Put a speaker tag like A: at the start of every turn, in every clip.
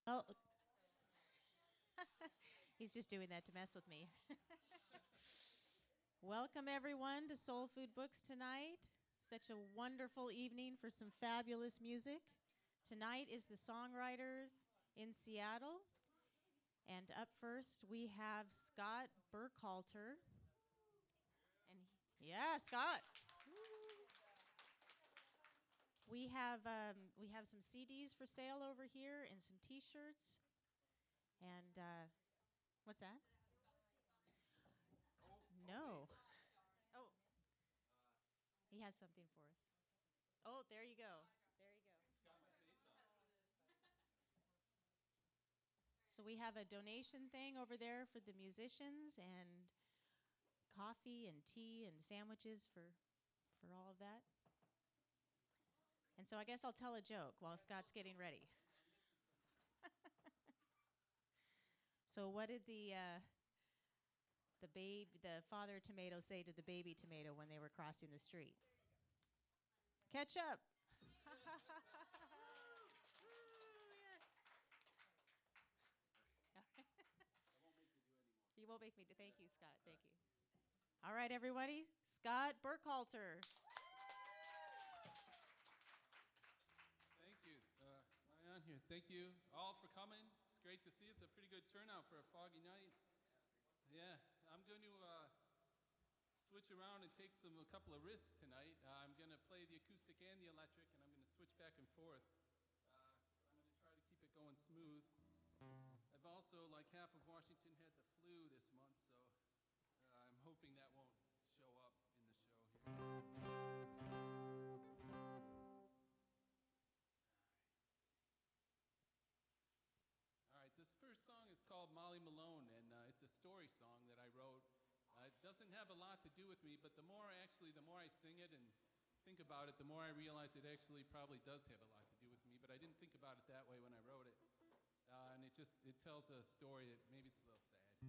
A: Oh, he's just doing that to mess with me. Welcome, everyone, to Soul Food Books tonight. Such a wonderful evening for some fabulous music. Tonight is the Songwriters in Seattle. And up first, we have Scott Burkhalter. And yeah, Scott. We have some CDs for sale over here and some T-shirts. And what's that? No. Oh. He has something for us. Oh, there you go. There you go. It's got my face on. So we have a donation thing over there for the musicians and coffee and tea and sandwiches for all of that. And so I guess I'll tell a joke while Scott's getting ready. So what did the father tomato say to the baby tomato when they were crossing the street? Catch up. You won't make me do. Thank you, Scott. Thank you. All right, everybody. Scott Burkhalter.
B: Thank you. Am I on here? Thank you all for coming. It's great to see. It's a pretty good turnout for a foggy night. Yeah, I'm going to switch around and take a couple of risks tonight. I'm going to play the acoustic and the electric, and I'm going to switch back and forth. I'm going to try to keep it going smooth. I've also, like half of Washington, had the flu this month, so I'm hoping that won't show up in the show here. All right, this first song is called Molly Malone, and it's a story song that I wrote. It doesn't have a lot to do with me, but the more I sing it and think about it, the more I realize it actually probably does have a lot to do with me, but I didn't think about it that way when I wrote it. And it tells a story that maybe it's a little sad.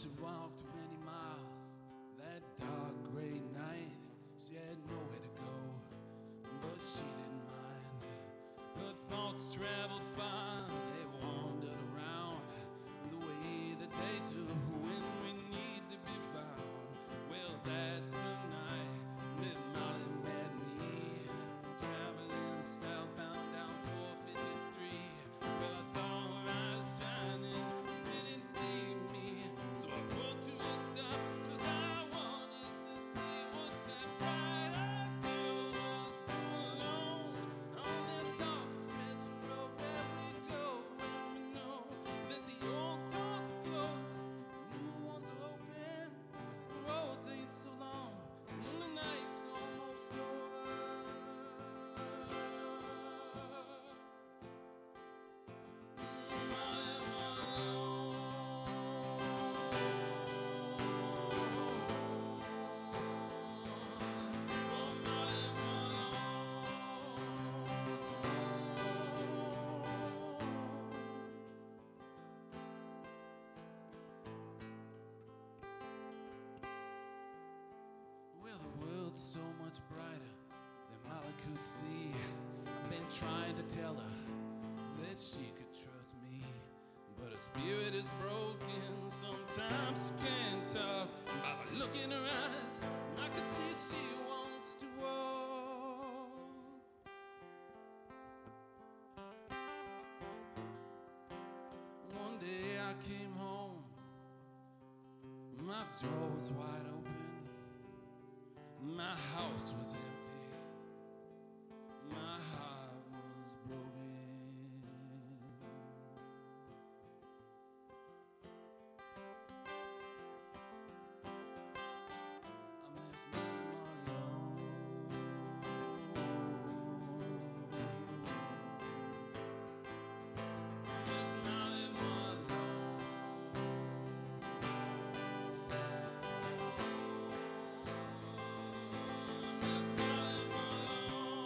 B: she walked many miles that dark gray night. She had nowhere to go, but she didn't mind. Her thoughts traveled far, they wandered around the way that they do when we need to be found. Well, that's the night that Molly met me, traveling southbound down 453. Well, I saw her eyes shining, she didn't see me, so I put to a stop, 'cause I wanted to see what that bright-eyed girl was doing alone on that dark stretch of road where we go when we know that the old doors are closed, new ones are open, the roads ain't so long, and the night's almost over. Well, the world's so much brighter than Molly could see. I've been trying to tell her that she could trust me, but her spirit is broken. Sometimes she can't talk. By the look in her eyes, I can see she wants to walk. One day I came home, my door was wide open. My house was empty, my heart was broken. I miss my alone. Miss Molly alone.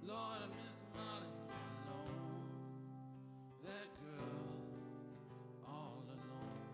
B: Lord, I miss Molly alone, that girl all alone.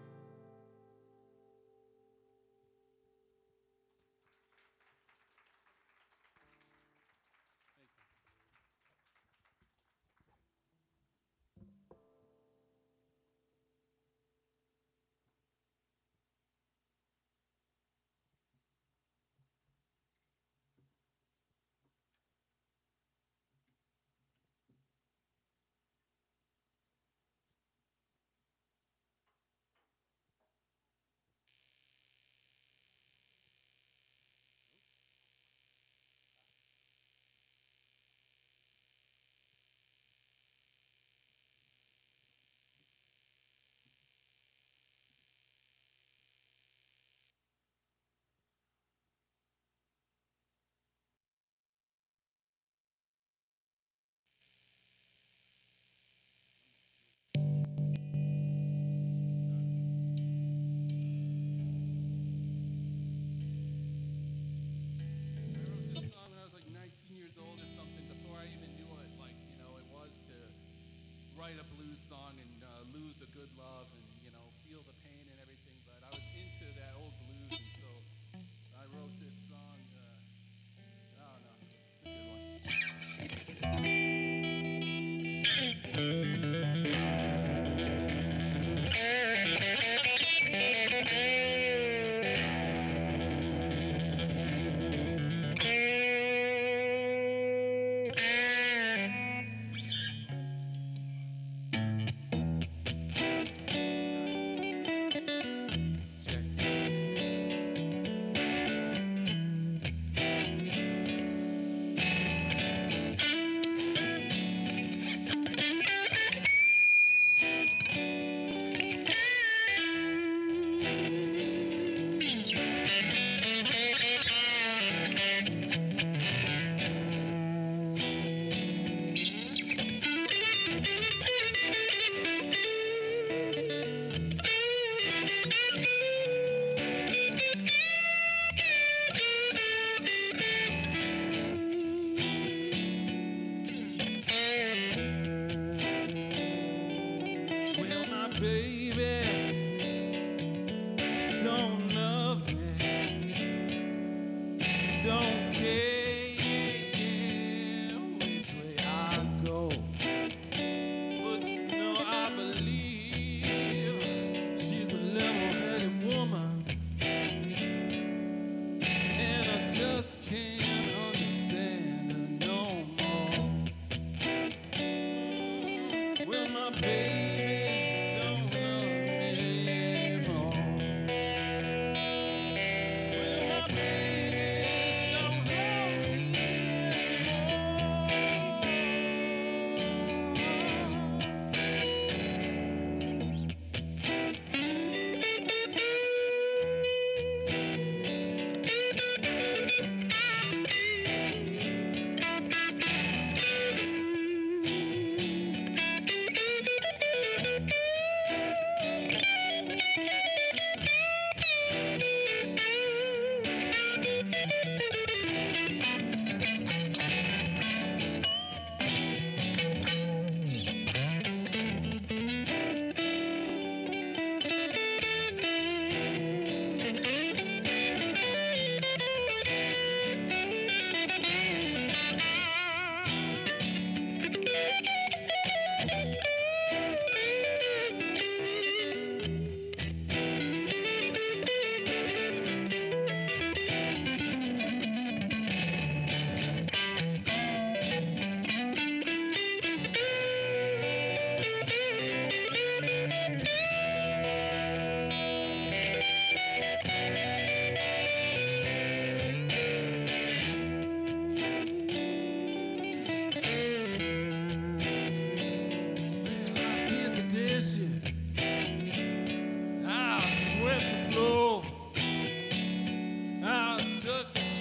B: Thank you. I wrote this song when I was like 19 years old or something, before I even knew what, like, you know, it was to write a blues song and lose a good love and, you know, feel the pain and everything. But I was into that old blues, and so I wrote this song. I don't know, it's a good one.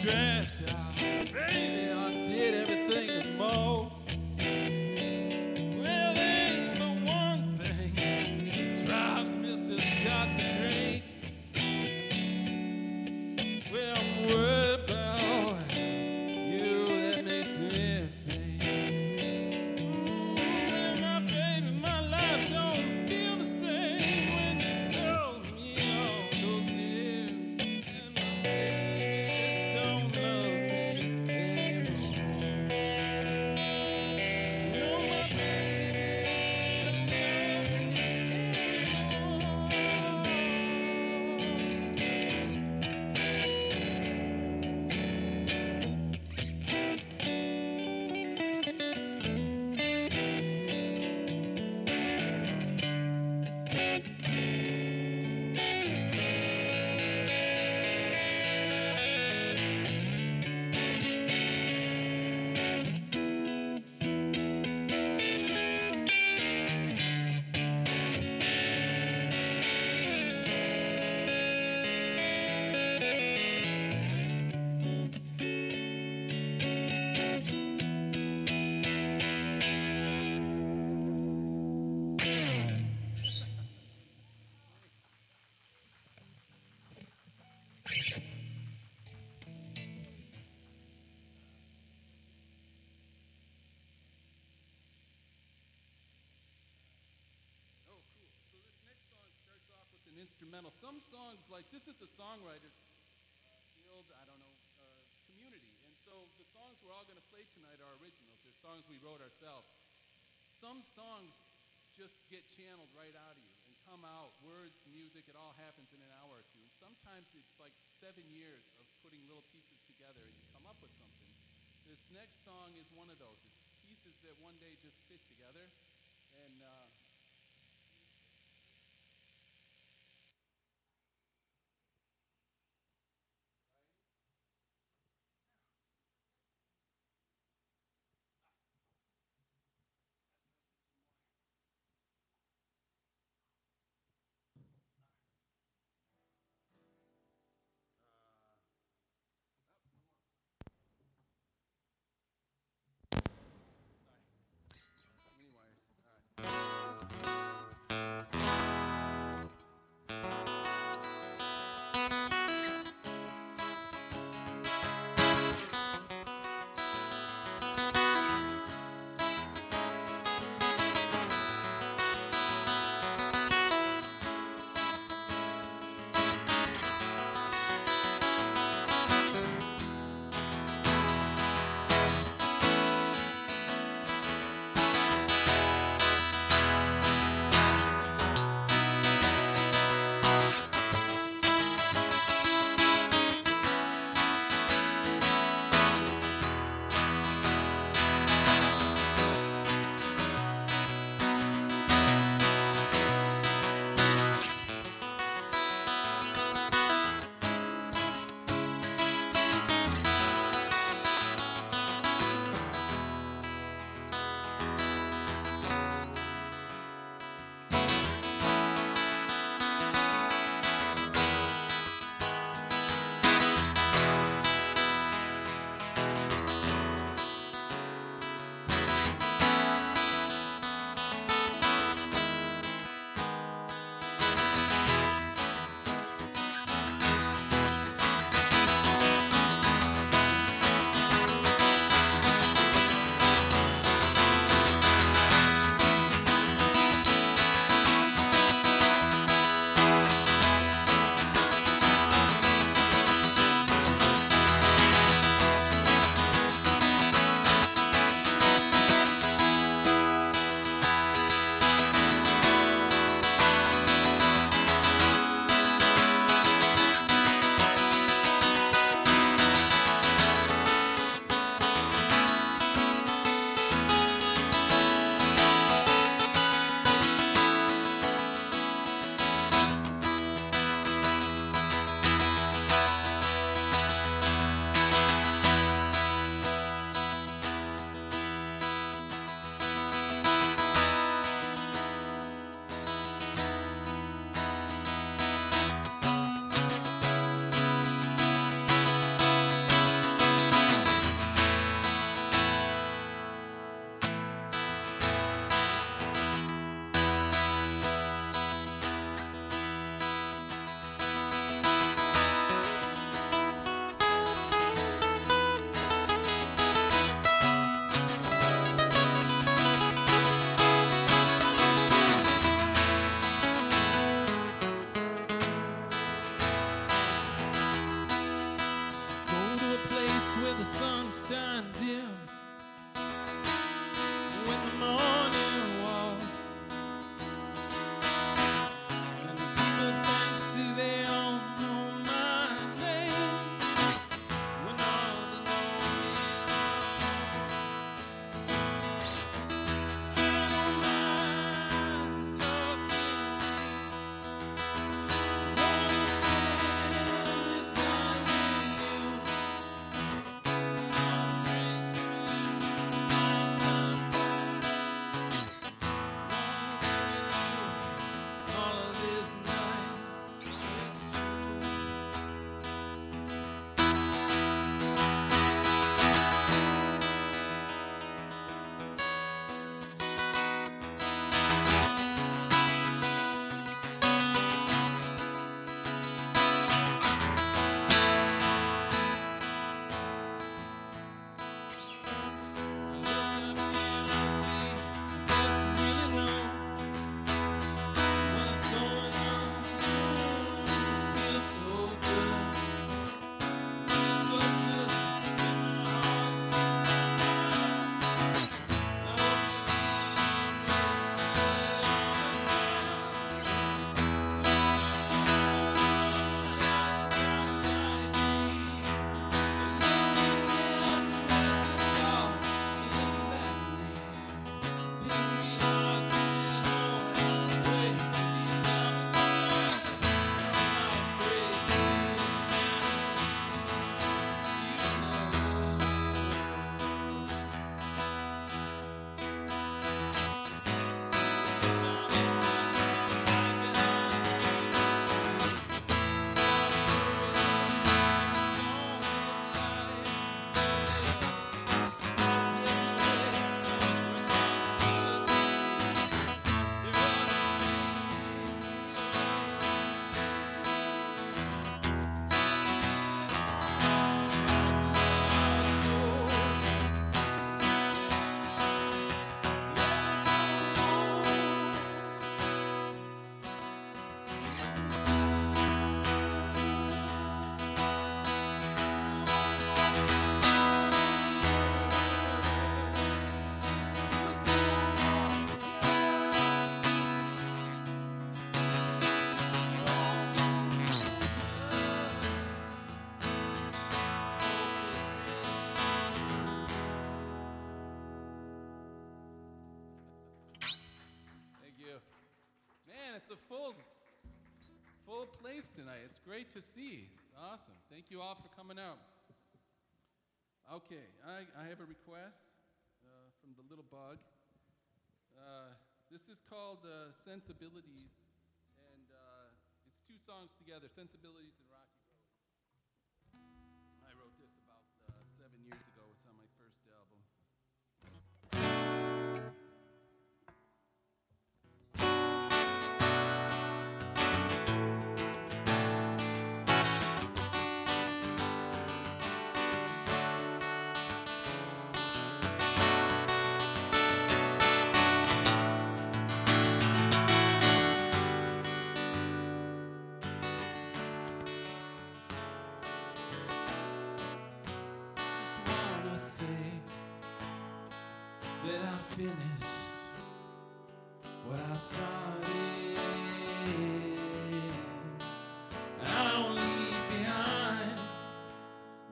B: trash out. Baby, I did everything and more. Well, there ain't but one thing that drives Mr. Scott to drink. Well, I'm worried about you, that makes me think. Well, my baby, my life don't feel the same when you call me on those names. And my babies don't love me anymore. No, my babies don't love me Oh, cool. So this next song starts off with an instrumental. Some songs, like this is a Songwriters Guild, I don't know, community. And so the songs we're all going to play tonight are originals. They're songs we wrote ourselves. Some songs just get channeled right out of you and come out. Words, music, it all happens in an hour or two. And sometimes it's like 7 years of putting little pieces together and you come up with something. This next song is one of those. It's pieces that one day just fit together. And mini wires. All right. it's a full place tonight. It's great to see. It's awesome. Thank you all for coming out. Okay, I have a request from the little bug. This is called Sensibilities, and it's two songs together, Sensibilities and Rocky Road. I wrote this about 7 years ago. It's on my first album. That I finish what I started. I don't leave behind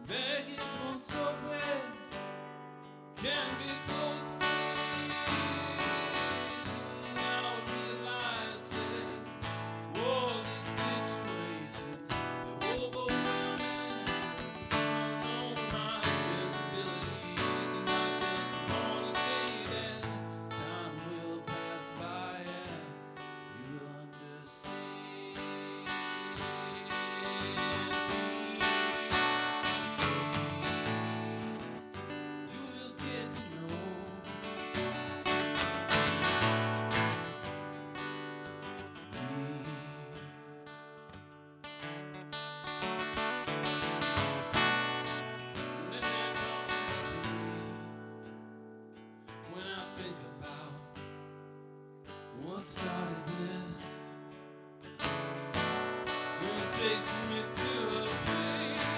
B: baggage once open can be close to me. Now I realize that all these situations are overwhelming. I know my sensibilities, and I just wanna say that time will pass by and you'll understand me. You will get to know me. And then there comes a day when I think about what started this. When it takes me to a place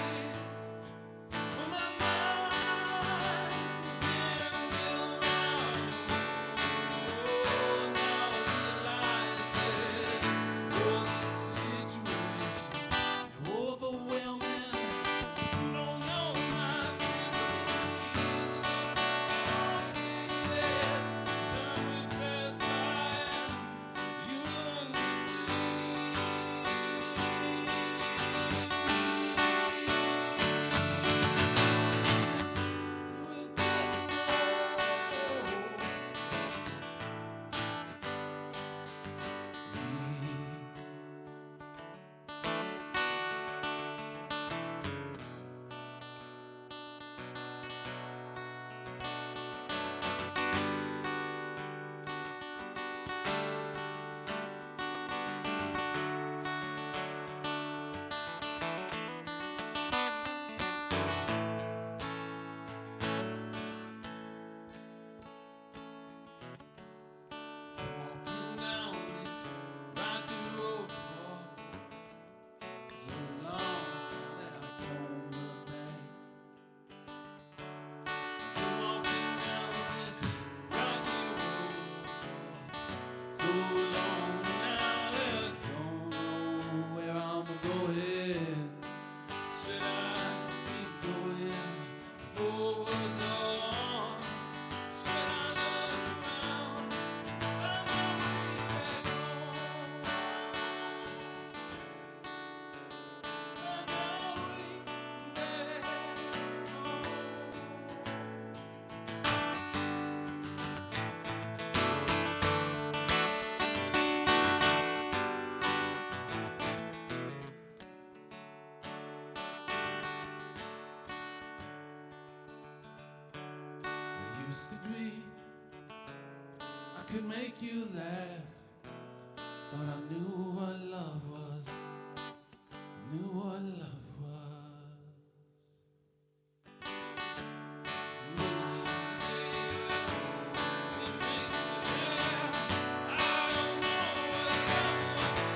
B: where my mind can get around. Oh, now I realize that all these situations are overwhelming. You don't know my sensibilities, and I say that time will pass by and you'll walking down this rocky road for so long that I don't look back. Been walking down this rocky road for so long now that I don't know where I'm going. Should I keep going forwards or on? Should I look around? I'm on my way back home. I'm on my way back home. It used to be I could make you laugh. Thought I knew what love was. Knew what love was. When I feel it makes me laugh. I don't know what love is.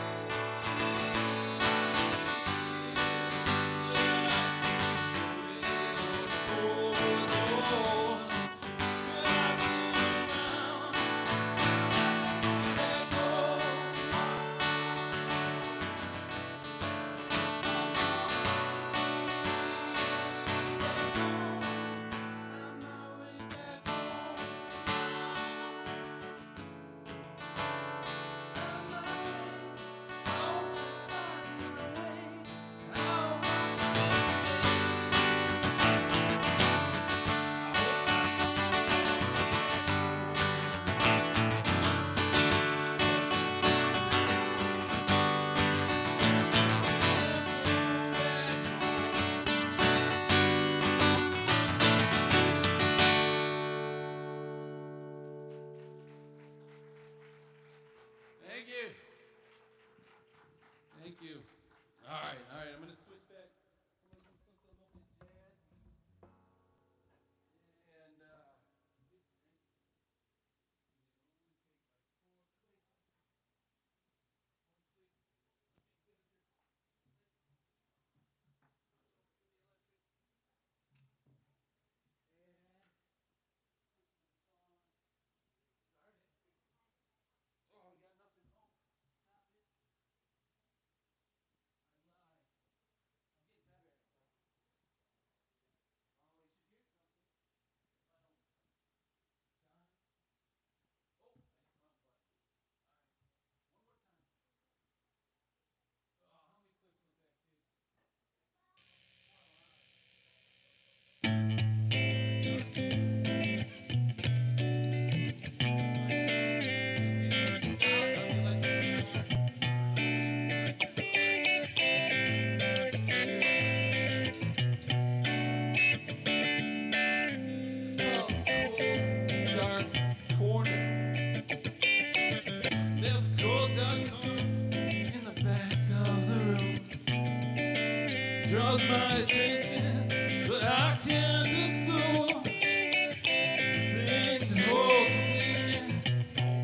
B: draws my attention, but I can't assume things that hold within me.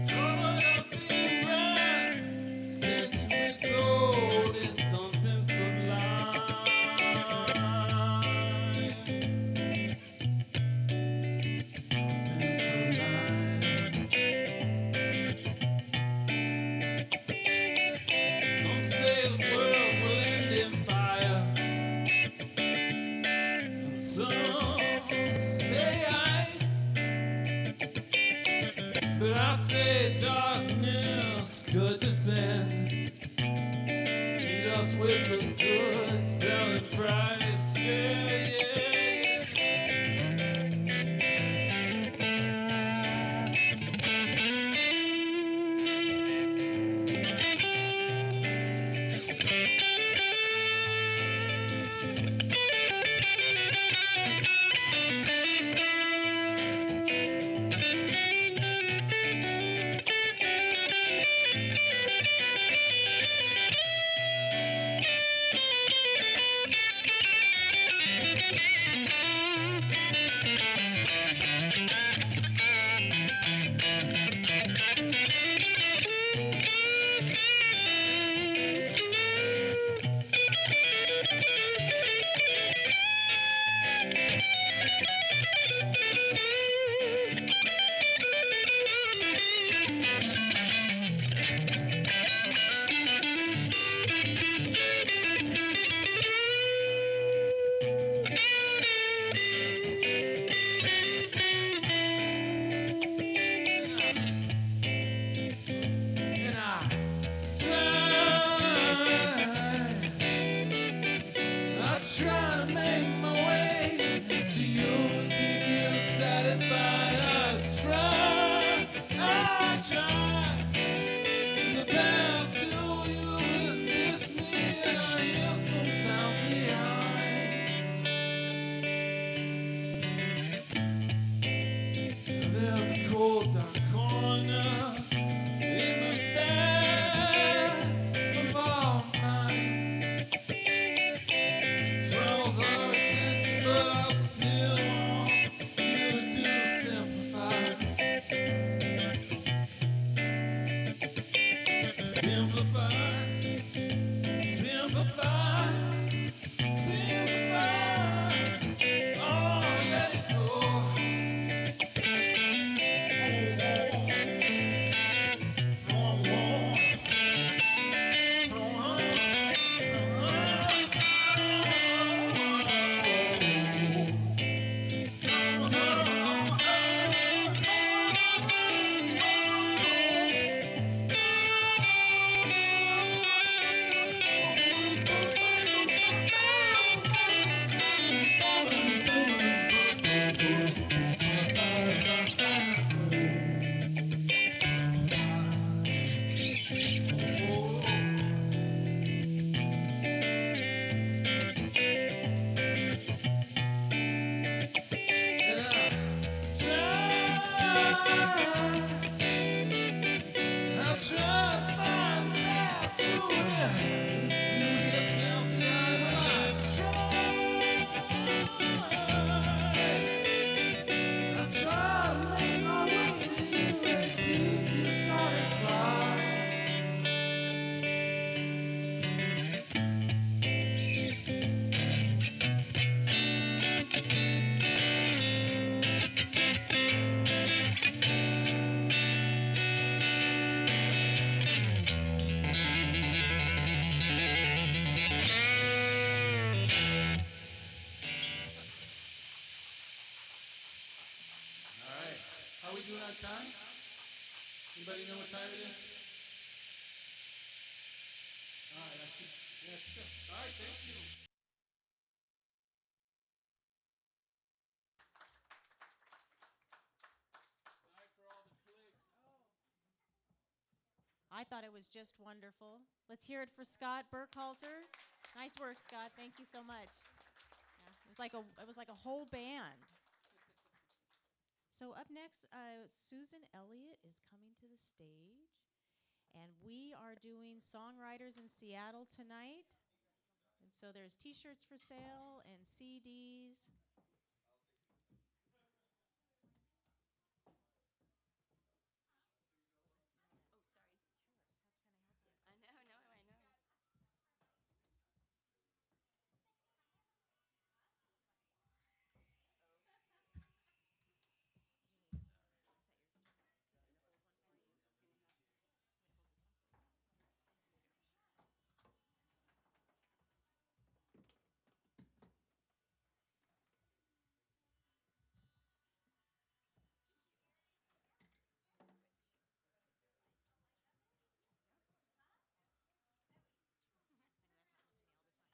B: Covered up in rhyme, since with gold and something sublime. Something sublime. Some say the world will end in fire, and some say ice, but I say darkness could descend, meet us with a good selling price. Yeah, yeah, and I try to make my way to you and keep you satisfied. I try. The path to you resists me, and I hear some sound behind. There's a cold dark corner in the back of our minds. Draws our attention, but I still want you to simplify. Simplify, simplify, simplify. Oh, let it go. Oh, oh, oh, I'll try to find a path through it to yourself behind when I try to make my way to you and keep you satisfied. All right, how are we doing on time? Anybody know what time it is? All right, I should. Yeah, still. All right, thank you. Sorry for all the clicks.
A: I thought it was just wonderful. Let's hear it for Scott Burkhalter. Nice work, Scott. Thank you so much. Yeah, it was like a whole band. So up next, Susan Elliott is coming to the stage, and we are doing Songwriters in Seattle tonight. And So there's t-shirts for sale and CDs.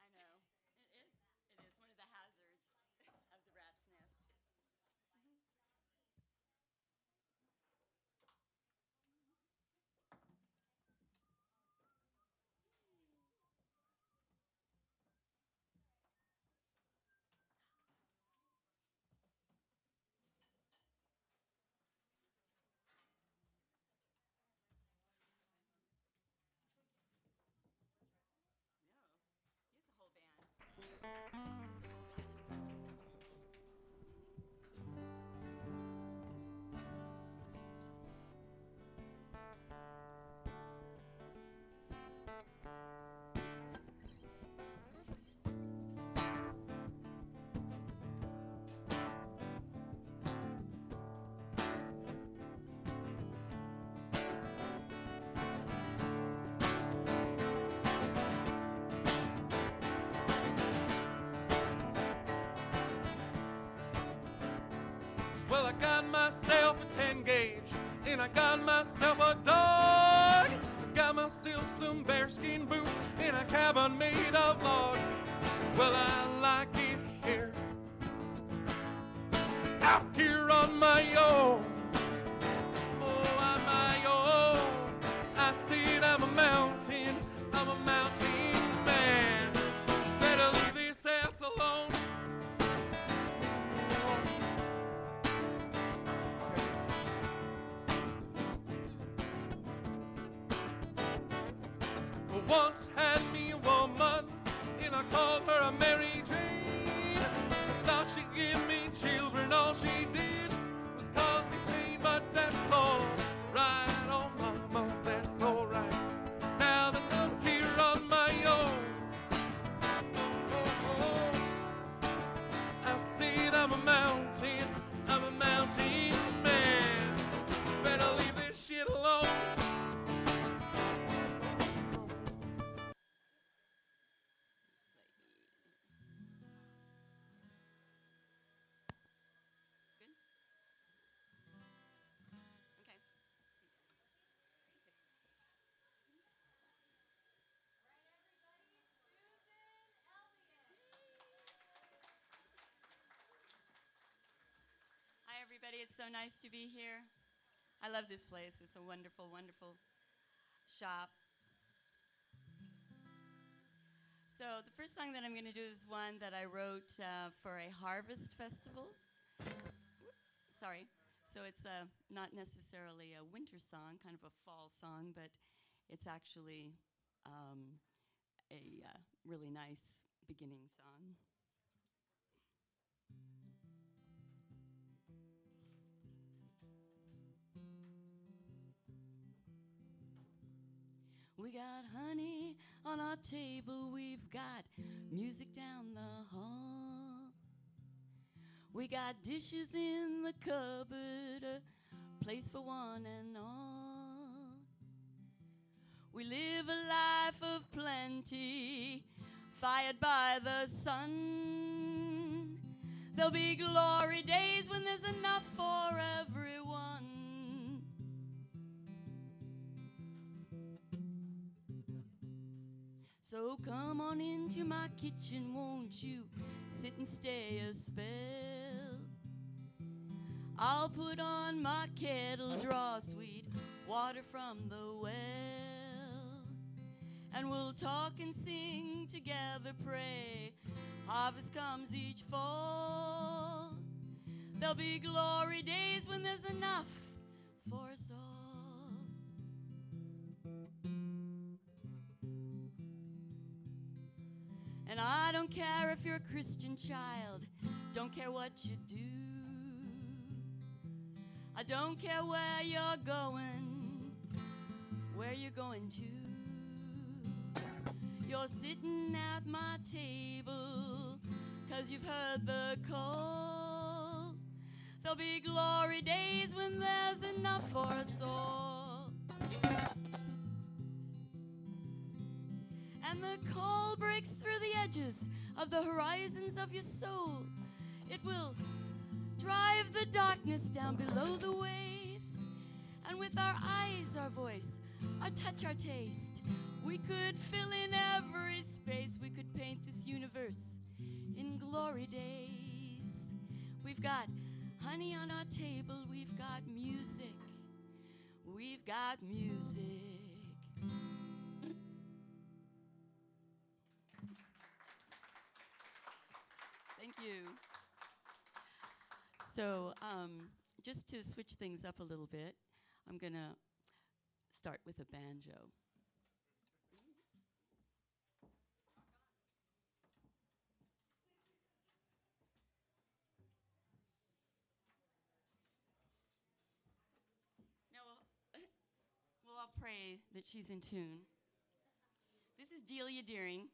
C: I know. It is. It is one of the hazards of the rat's nest. No, he has a whole band.
D: Well, I got myself a 10 gauge, and I got myself a dog. I got myself some bearskin boots in a cabin made of log. Well, I like it here, out here on my own. Oh, I'm my own. I said I'm a mountain man. Better leave this ass alone. Once had me a woman, and I called her a Mary Jane. I thought she'd give me children, all she did was cause me pain, but that's all right. Oh, mama, that's all right. Now that I'm here on my own, I said I'm a mountain man. Better leave this shit alone.
C: Good? Okay. Hi, everybody. It's so nice to be here. I love this place. It's a wonderful, wonderful shop. So the first song that I'm going to do is one that I wrote for a harvest festival. Whoops, sorry. So it's not necessarily a winter song, kind of a fall song, but it's actually a really nice beginning song. We got honey on our table, we've got music down the hall. We got dishes in the cupboard, a place for one and all. We live a life of plenty, fired by the sun. There'll be glory days when there's enough for everyone. So come on into my kitchen, won't you sit and stay a spell? I'll put on my kettle, draw sweet water from the well, and we'll talk and sing together, pray harvest comes each fall. There'll be glory days when there's enough for us all. And I don't care if you're a Christian child, don't care what you do. I don't care where you're going, where you're going to. You're sitting at my table, 'cause you've heard the call. There'll be glory days when there's enough for us all. And the call breaks through the edges of the horizons of your soul. It will drive the darkness down below the waves. And with our eyes, our voice, our touch, our taste, we could fill in every space. We could paint this universe in glory days. We've got honey on our table. We've got music. We've got music. Thank you. So, just to switch things up a little bit, I'm going to start with a banjo. Now, well, I'll pray that she's in tune. This is Delia Deering.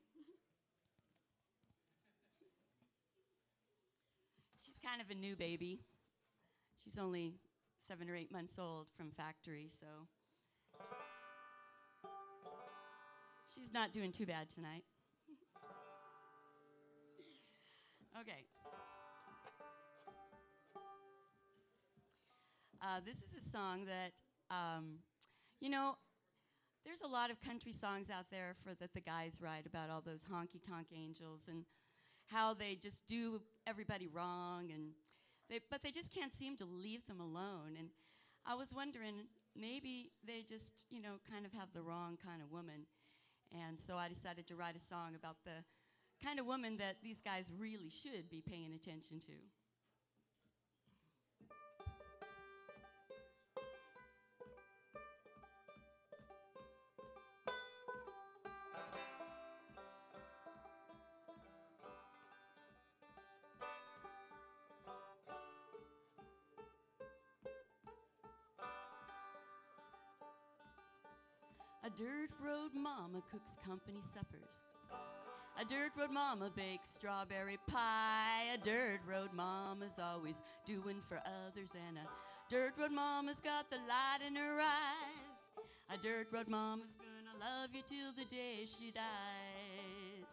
C: She's kind of a new baby. She's only 7 or 8 months old from factory, so she's not doing too bad tonight. Okay. This is a song that, you know, there's a lot of country songs out there that the guys write about all those honky-tonk angels and how they just do everybody wrong, and but they just can't seem to leave them alone. And I was wondering, maybe they just, you know, kind of have the wrong kind of woman. And so I decided to write a song about the kind of woman that these guys really should be paying attention to. A dirt road mama cooks company suppers. A dirt road mama bakes strawberry pie. A dirt road mama's always doing for others, and a dirt road mama's got the light in her eyes. A dirt road mama's gonna love you till the day she dies.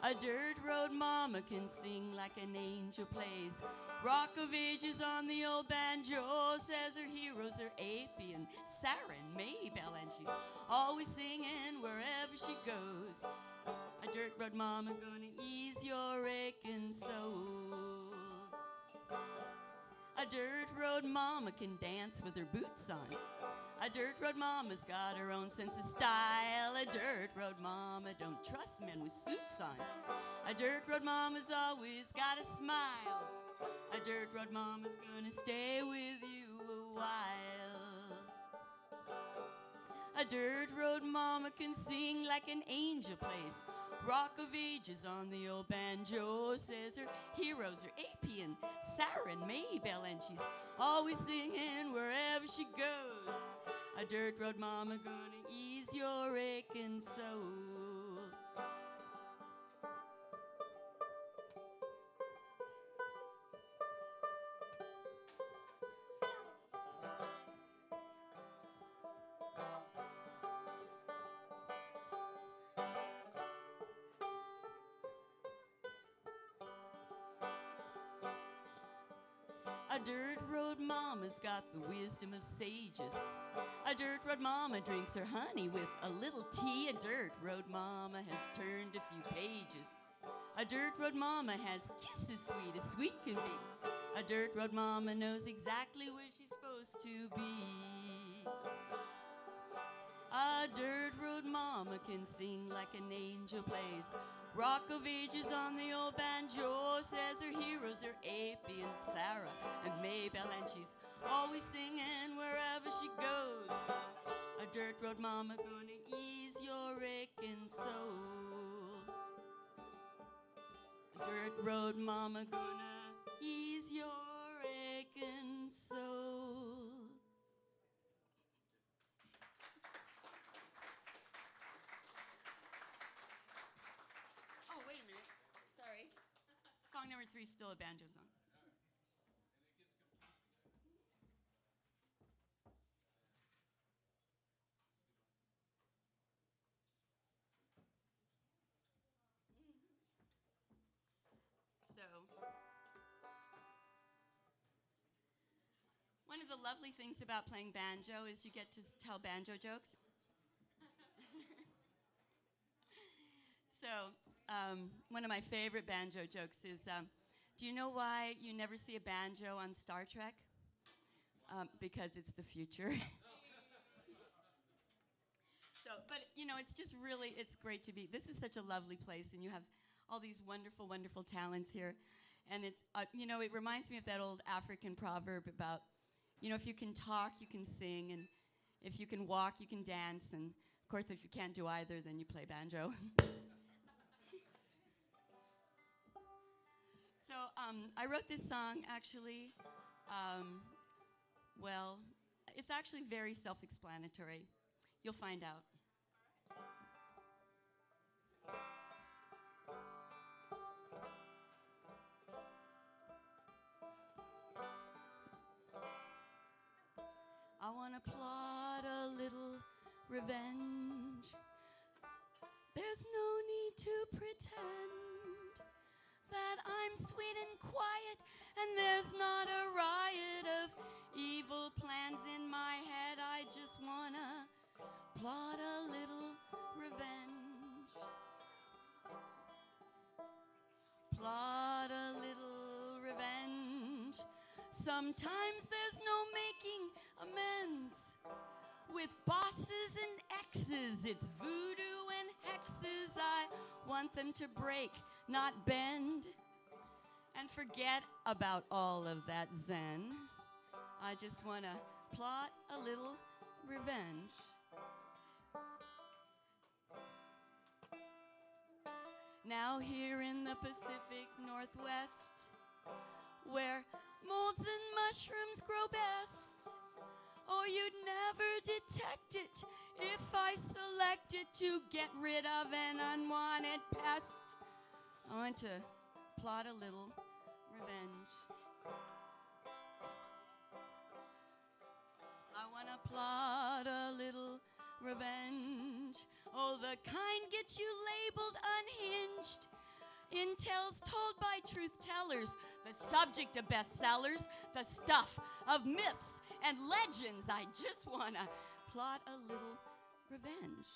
C: A dirt road mama can sing like an angel plays. Rock of Ages on the old banjo, says her heroes are Apy and Sarah and Maybelle, and she's always singing wherever she goes. A dirt road mama gonna ease your aching soul. A dirt road mama can dance with her boots on. A dirt road mama's got her own sense of style. A dirt road mama don't trust men with suits on. A dirt road mama's always got a smile. A dirt road mama's gonna stay with you a while. A dirt road mama can sing like an angel plays. Rock of Ages on the old banjo, says her heroes are Apy and Sarah and Maybelle, and she's always singing wherever she goes. A dirt road mama gonna ease your aching soul. A dirt road mama's got the wisdom of sages. A dirt road mama drinks her honey with a little tea. A dirt road mama has turned a few pages. A dirt road mama has kisses sweet as sweet can be. A dirt road mama knows exactly where she's supposed to be. A dirt road mama can sing like an angel plays. Rock of Ages on the old banjo, says her heroes are Apy and Sarah and Maybelle, and she's always singing wherever she goes. A dirt road mama gonna ease your aching soul. dirt road, mama gonna ease your aching soul. Oh, wait a minute. Sorry. Song number 3 is still a banjo song. So, one of the lovely things about playing banjo is you get to tell banjo jokes. So, one of my favorite banjo jokes is, do you know why you never see a banjo on Star Trek? Because it's the future. So, but you know, it's just really, it's great to be, this is such a lovely place, and you have all these wonderful, wonderful talents here. And it's, you know, it reminds me of that old African proverb about, you know, if you can talk, you can sing, and if you can walk, you can dance, and of course, if you can't do either, then you play banjo. So I wrote this song, actually, well, it's actually very self-explanatory. You'll find out. I want to plot a little revenge. There's no need to pretend that I'm sweet and quiet, and there's not a riot of evil plans in my head. I just want to plot a little revenge. Plot a little revenge. Sometimes there's no making amends. With bosses and exes, it's voodoo and hexes. I want them to break, not bend. And forget about all of that zen. I just want to plot a little revenge. Now here in the Pacific Northwest, where molds and mushrooms grow best, oh, you'd never detect it if I selected to get rid of an unwanted pest. I want to plot a little revenge. I want to plot a little revenge. Oh, the kind gets you labeled unhinged. Intel's told by truth tellers, the subject of bestsellers, the stuff of myths and legends. I just want to plot a little revenge.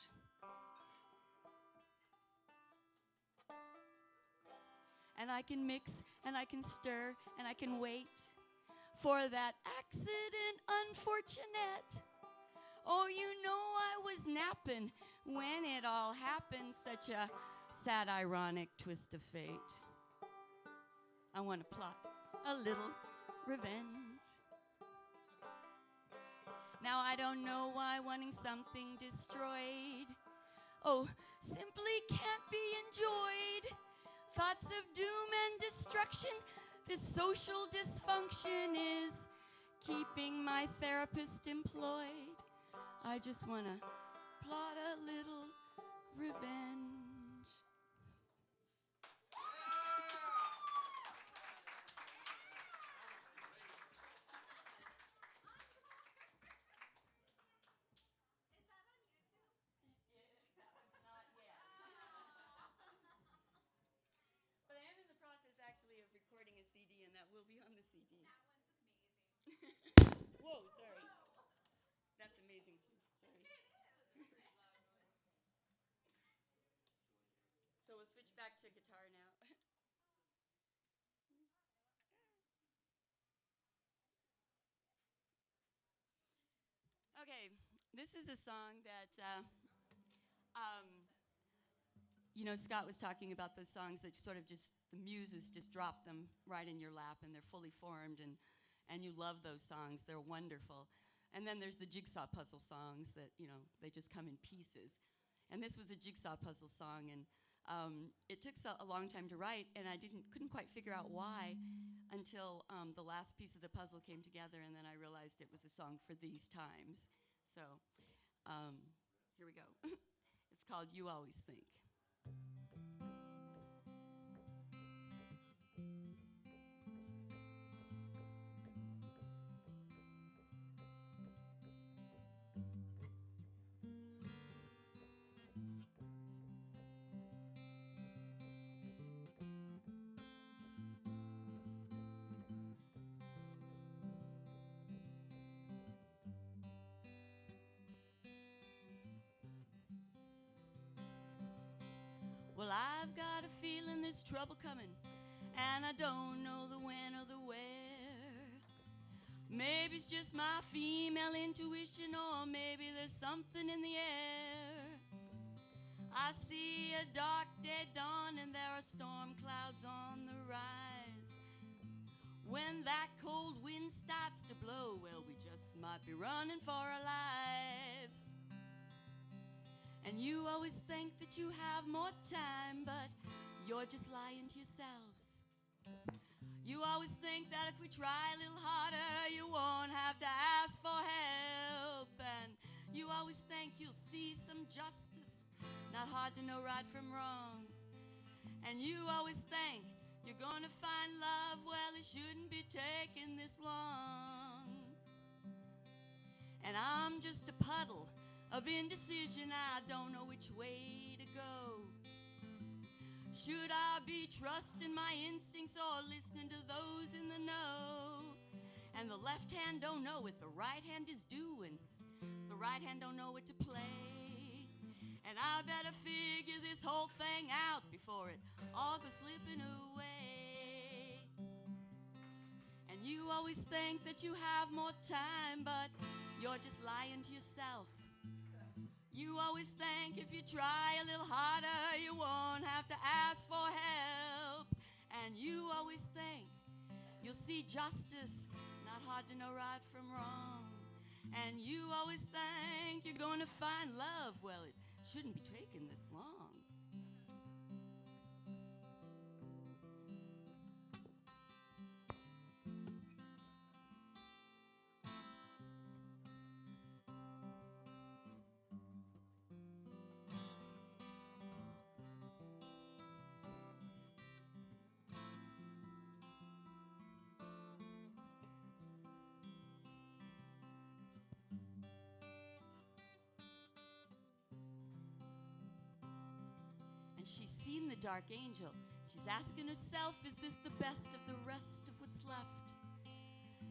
C: And I can mix, and I can stir, and I can wait for that accident unfortunate. Oh, you know I was napping when it all happened, such a sad, ironic twist of fate. I want to plot a little revenge. Now I don't know why wanting something destroyed, oh, simply can't be enjoyed. Thoughts of doom and destruction, this social dysfunction is keeping my therapist employed. I just want to plot a little revenge. But I am in the process actually of recording a CD, and that will be on the CD. That one's amazing. Whoa, sorry. That's amazing too. Sorry. So we'll switch back to guitar now. Okay, this is a song that, you know, Scott was talking about those songs that sort of just, the muses just drop them right in your lap, and they're fully formed, and you love those songs. They're wonderful. And then there's the jigsaw puzzle songs that, you know, they just come in pieces. And this was a jigsaw puzzle song, and It took a long time to write, and I couldn't quite figure out why until the last piece of the puzzle came together, and then I realized it was a song for these times. So here we go. It's called You Always Think. Well, I've got a feeling there's trouble coming, and I don't know the when or the where. Maybe it's just my female intuition, or maybe there's something in the air. I see a dark, dead dawn, and there are storm clouds on the rise. When that cold wind starts to blow, well, we just might be running for our lives. And you always think that you have more time, but you're just lying to yourselves. You always think that if we try a little harder, you won't have to ask for help. And you always think you'll see some justice, not hard to know right from wrong. And you always think you're gonna find love, well, it shouldn't be taking this long. And I'm just a puddle of indecision, I don't know which way to go. Should I be trusting my instincts or listening to those in the know? And the left hand don't know what the right hand is doing. The right hand don't know what to play. And I better figure this whole thing out before it all goes slipping away. And you always think that you have more time, but you're just lying to yourself. You always think if you try a little harder, you won't have to ask for help. And you always think you'll see justice, not hard to know right from wrong. And you always think you're gonna find love, well, it shouldn't be taking this long. And she's seen the dark angel. She's asking herself, is this the best of the rest of what's left?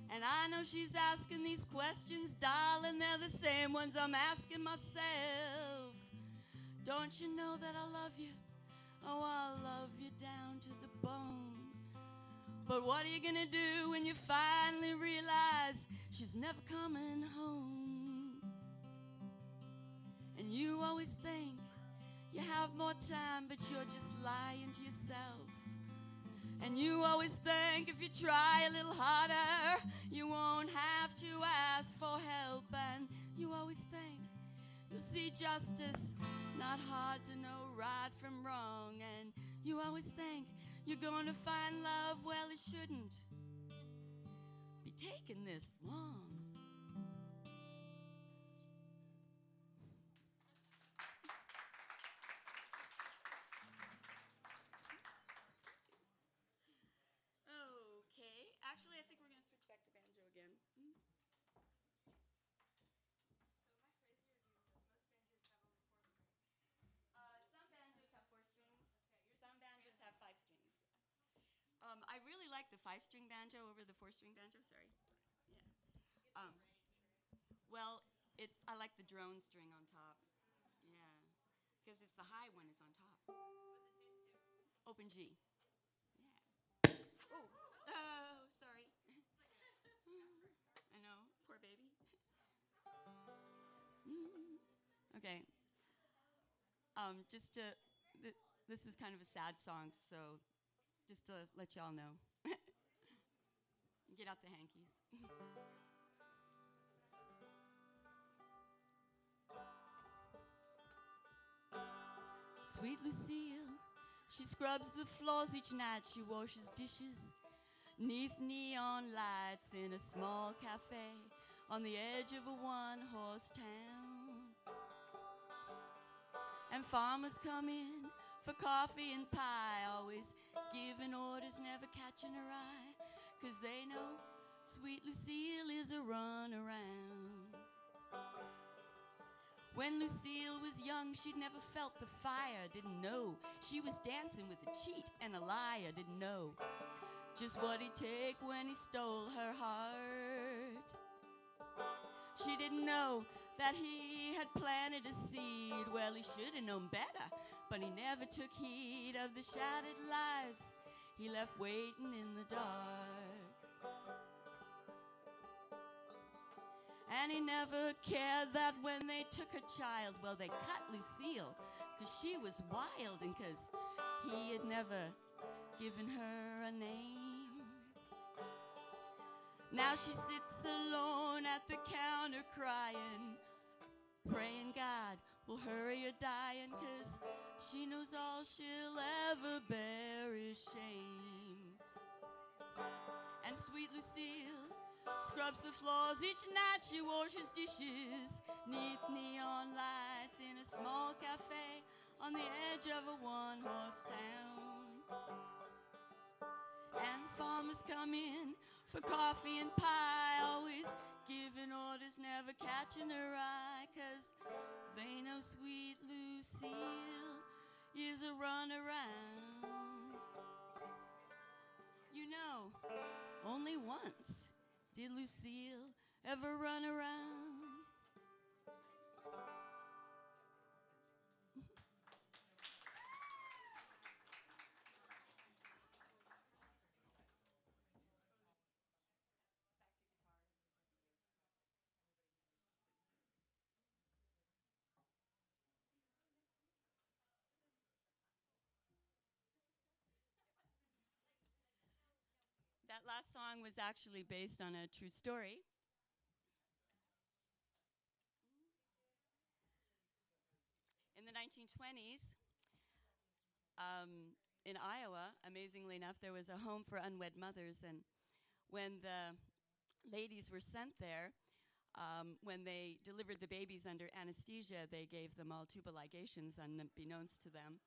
C: And I know she's asking these questions, darling, they're the same ones I'm asking myself. Don't you know that I love you? Oh, I love you down to the bone. But what are you gonna do when you finally realize she's never coming home? And you always think you have more time, but you're just lying to yourself. And you always think if you try a little harder, you won't have to ask for help. And you always think you'll see justice, not hard to know right from wrong. And you always think you're gonna find love, well, it shouldn't be taking this long. Actually, I think we're going to switch back to banjo again. Some banjos have 4 strings. Some banjos have 5 strings. I really like the 5-string banjo over the 4-string banjo. Sorry. Yeah. Well, I like the drone string on top. Yeah, because it's the high one is on top. Open G. Yeah. Oh, sorry. I know, poor baby. Okay. This is kind of a sad song, so just to let y'all know. Get out the hankies. Sweet Lucille, She scrubs the floors each night, she washes dishes 'neath neon lights in a small cafe on the edge of a one-horse town. And farmers come in for coffee and pie, always giving orders, never catching her eye, 'cause they know sweet Lucille is a runaround. When Lucille was young, she'd never felt the fire, didn't know she was dancing with a cheat and a liar, didn't know just what he'd take when he stole her heart. She didn't know that he had planted a seed. Well, he should have known better, but he never took heed of the shattered lives he left waiting in the dark. And he never cared that when they took her child, well, they cut Lucille 'cause she was wild and 'cause he had never given her a name. Now she sits alone at the counter crying, praying God will hurry her dying, 'cause she knows all she'll ever bear is shame. And sweet Lucille scrubs the floors each night, she washes dishes 'neath neon lights in a small cafe on the edge of a one-horse town. And farmers come in for coffee and pie, always giving orders, never catching her eye, 'cause they know sweet Lucille is a runaround. You know, only once did Lucille ever run around. That last song was actually based on a true story. In the 1920s, in Iowa, amazingly enough, there was a home for unwed mothers, and when the ladies were sent there, when they delivered the babies under anesthesia, they gave them all tubal ligations unbeknownst to them,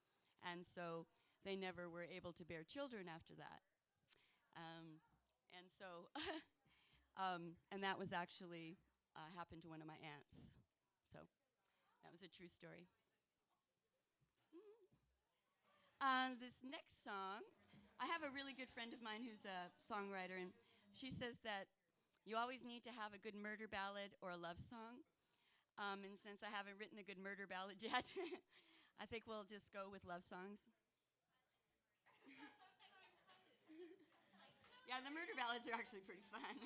C: and so they never were able to bear children after that. And so, and that was actually happened to one of my aunts. So that was a true story. This next song, I have a really good friend of mine who's a songwriter, and she says that you always need to have a good murder ballad or a love song. And since I haven't written a good murder ballad yet, I think we'll just go with love songs. Yeah, the murder ballads are actually pretty fun.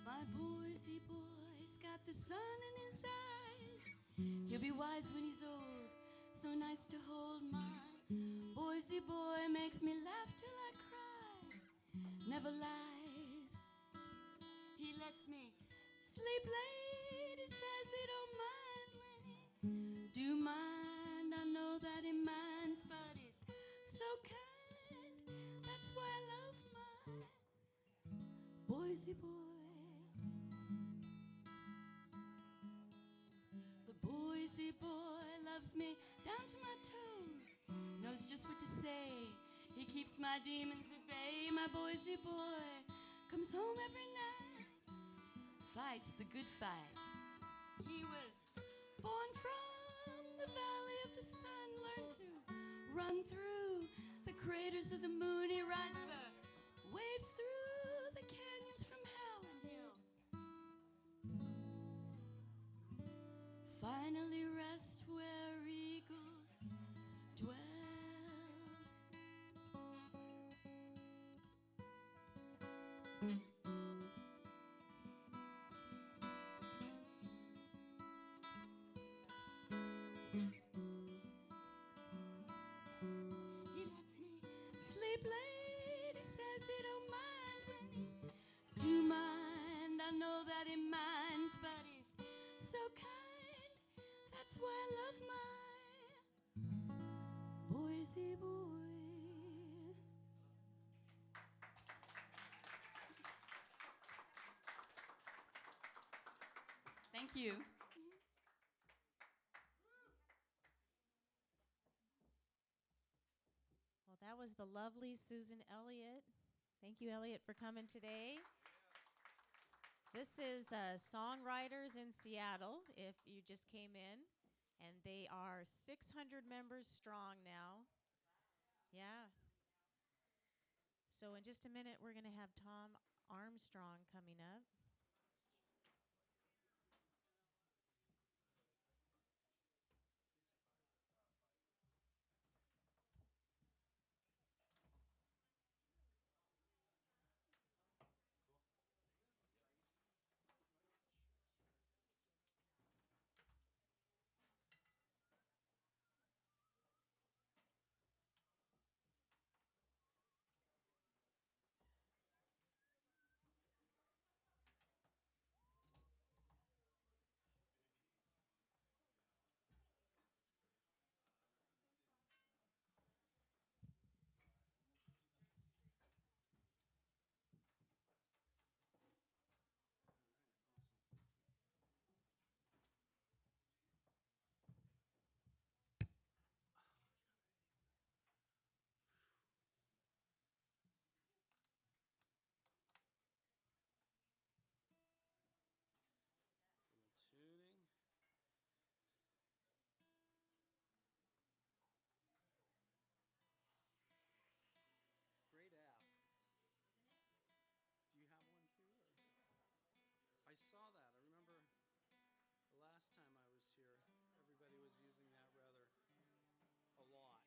C: My Boise boy's got the sun in his eyes. He'll be wise when he's old, so nice to hold. My Boise boy makes me laugh till I cry, never lies. He lets me sleep late, he says he don't mind when he do mind. I know that he minds, but he's so kind. That's why I love my Boise boy. The Boise boy loves me down to my toes. keeps my demons at bay. My Boise boy comes home every night, fights the good fight. He was born from the valley of the sun, learned to run through the craters of the moon. He rides the waves through the canyons from hell, and he'll finally rest where eagles dwell. He lets me sleep late. He says he don't mind when he do mind. I know that he minds, but he's so kind. That's why I love my Boise boy. Thank you.
A: Well, that was the lovely Susan Elliott. Thank you, Elliott, for coming today. This is Songwriters in Seattle, if you just came in. And they are 600 members strong now. Yeah. So in just a minute, we're going to have Tom Armstrong coming up.
E: Tuning. Great app. Do you have one too? I saw that. I remember the last time I was here, everybody was using that rather a lot.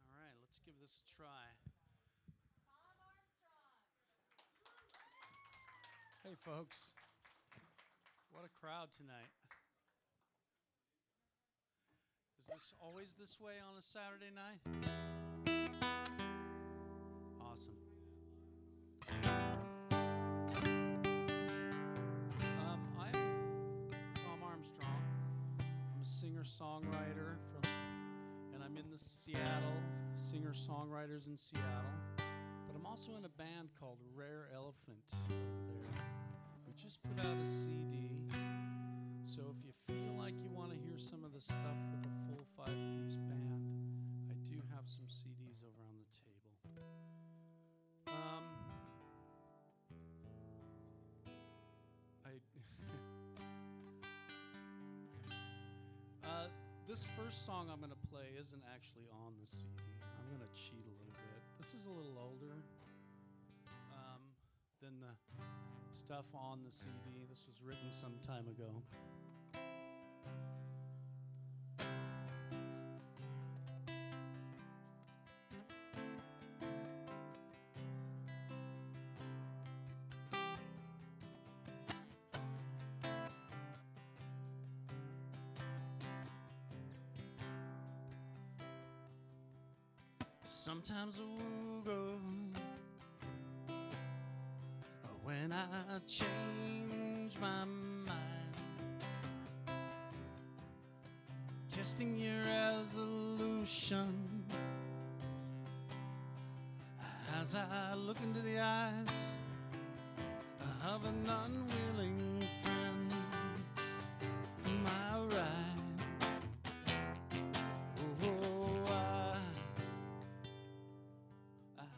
E: All right, let's give this a try.
A: Tom Armstrong.
E: Hey, folks. What a crowd tonight. Is this always this way on a Saturday night? Awesome. I'm Tom Armstrong. I'm a singer-songwriter and I'm in the Seattle, singer-songwriters in Seattle. But I'm also in a band called Rare Elephant over there. We just put out a CD. So if you feel like you want to hear some of the stuff with a full 5-piece band, I do have some CDs over on the table. This first song I'm going to play isn't actually on the CD. I'm going to cheat a little bit. This is a little older than the stuff on the CD. This was written some time ago. Sometimes the woo goes when I change my mind, testing your resolution as I look into the eyes of an unwilling friend. My ride, oh,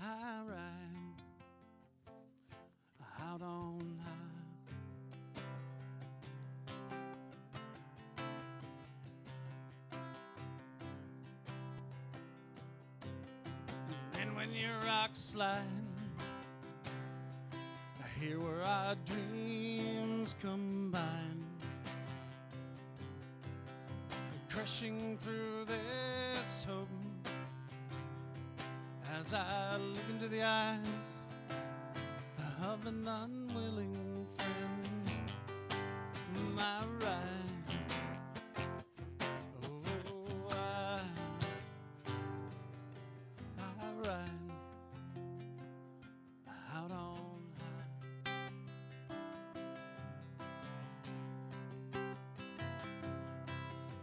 E: I ride out on high. And when your rocks slide, here where our dreams combine, crushing through this hope as I look into the eyes of an unwilling friend. My ride, oh, I ride out on high.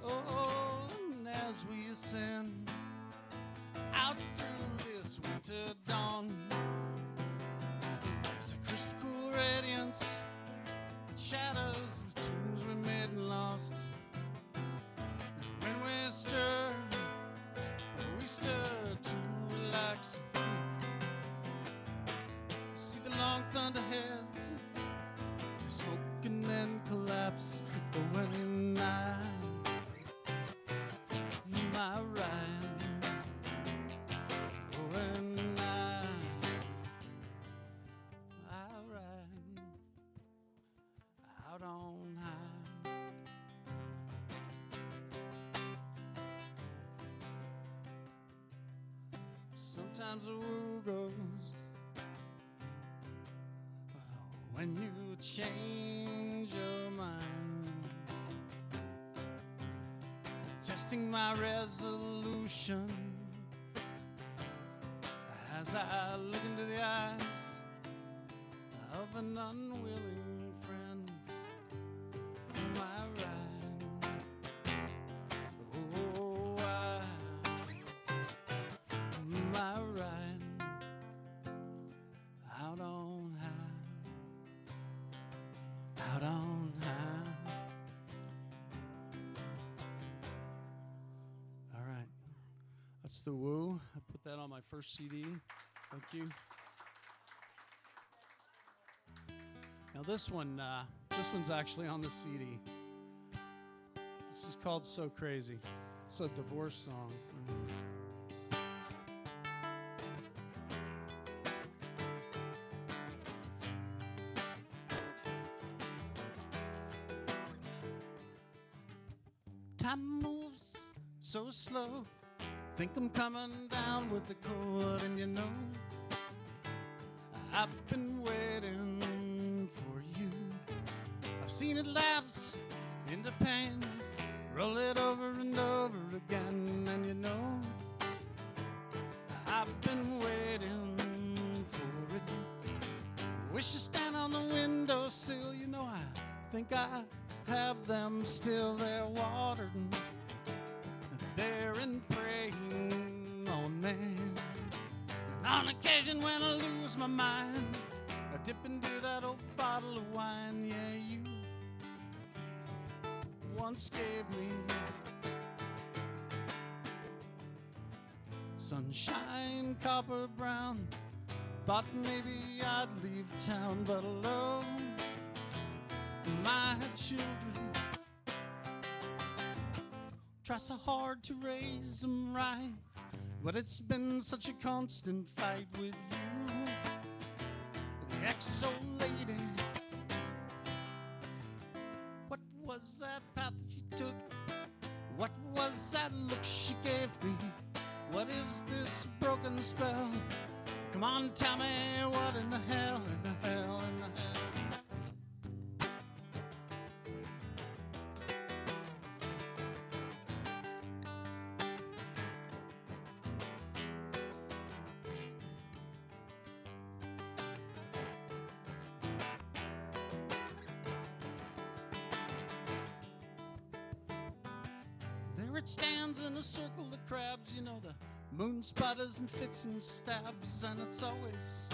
E: Oh, and as we ascend out through this winter dawn, there's a crystal cool radiance that shadows the tunes we made and lost. And when we stir to relax. See the long thunder heads, they smoke and then collapse. When my ride, when I ride out on high. Sometimes the woo goes when you change your mind, testing my resolution as I look into the eyes of an unwilling friend. My ride, oh, my ride out on high, out on high. All right, that's the woo. I put that on my first CD. Thank you. Now this one's actually on the CD. This is called So Crazy. It's a divorce song. Time moves so slow. Think I'm coming down with the cold, and you know I've been waiting for you. I've seen it lapse into pain, roll it over and over again, and you know I've been waiting for it. Wish to stand on the windowsill, you know I think I have them still there watered, there and praying on me. And on occasion when I lose my mind, I dip into that old bottle of wine. Yeah, you once gave me sunshine, copper brown. Thought maybe I'd leave town, but alone my children, try so hard to raise them right, but it's been such a constant fight with you, the ex-old lady. What was that path that you took? What was that look she gave me? What is this broken spell? Come on, tell me what in the hell, in the hell, in the hell. There it stands in a circle of crabs, you know, the moon sputters and fits and stabs, and it's always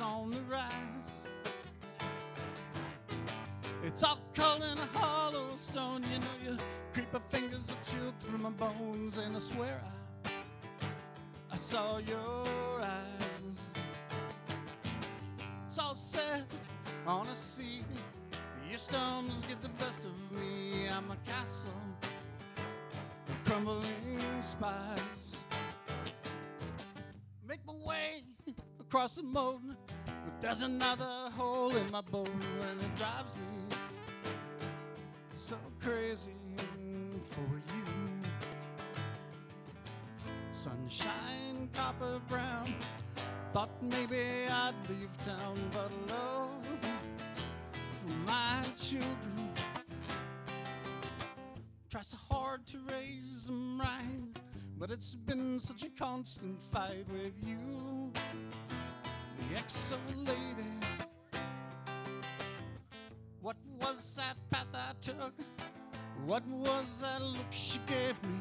E: on the rise. It's all cold in a hollow stone, you know, your creeper fingers have chilled through my bones, and I swear I saw your eyes. It's all set on a sea, your storms get the best of me. I'm a castle of crumbling spires. Make my way across the moat, but there's another hole in my boat, and it drives me so crazy for you. Sunshine, copper brown, thought maybe I'd leave town, but love my children try so hard to raise them right, but it's been such a constant fight with you, the exo lady. What was that path I took? What was that look she gave me?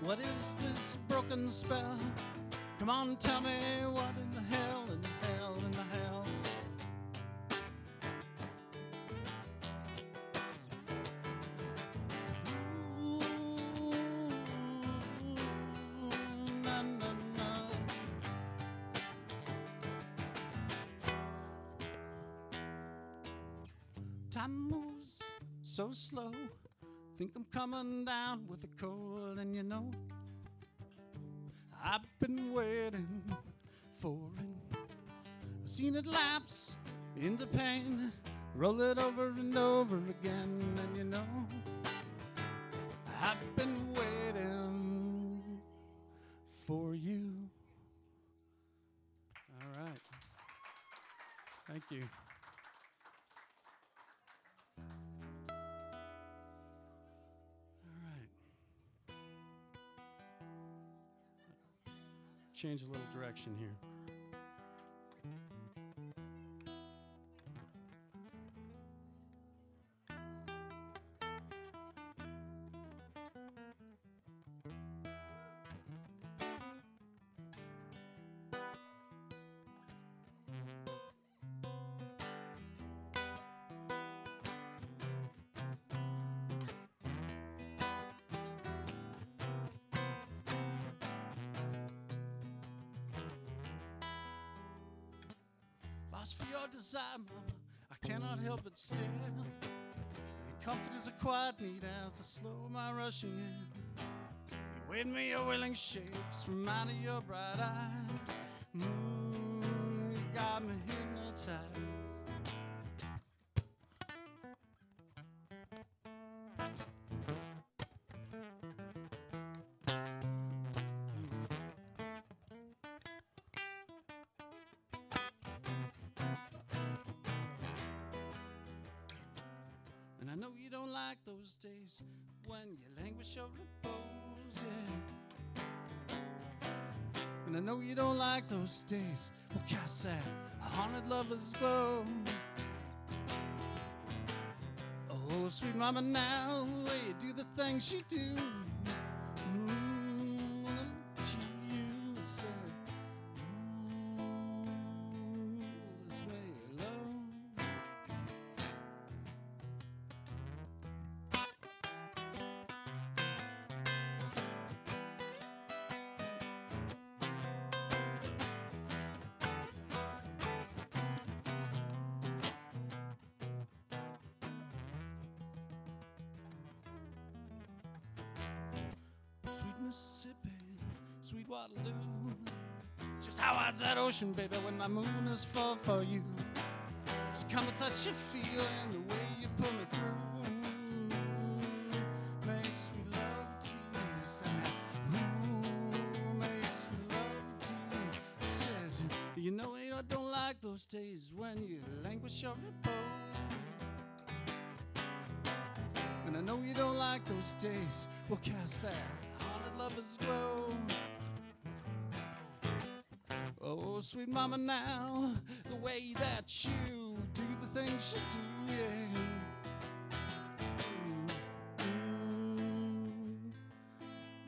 E: What is this broken spell? Come on, tell me what in the hell, in the hell, in the hell. Na, na, na. Time moves so slow. Think I'm coming down with a cold, and you know I've been waiting for it. I've seen it lapse into pain, roll it over and over again, and you know I've been waiting for you. All right. Thank you. Change a little direction here. Lost for your desire, mama, I cannot help but stare. Your comfort is a quiet need as I slow my rushing in. You wave me your willing shapes from out of your bright eyes. You got me hypnotized. I know you don't like those days when you languish or repose, yeah. And I know you don't like those days we'll cast that haunted lover's glow. Oh, sweet mama, now the way you do the things you do, to you I said, let's make love. Sweet Mississippi, sweet Waterloo, just how wide's that ocean, baby, when my moon is full for you? It's come to touch your feeling, the way you pull me through, makes me love to you. Say, ooh, makes me love to you. It says, you know you don't like those days when you languish or repose. And I know you don't like those days we'll cast that haunted lover's glow. Oh, sweet mama, now the way that you do the things you do, yeah,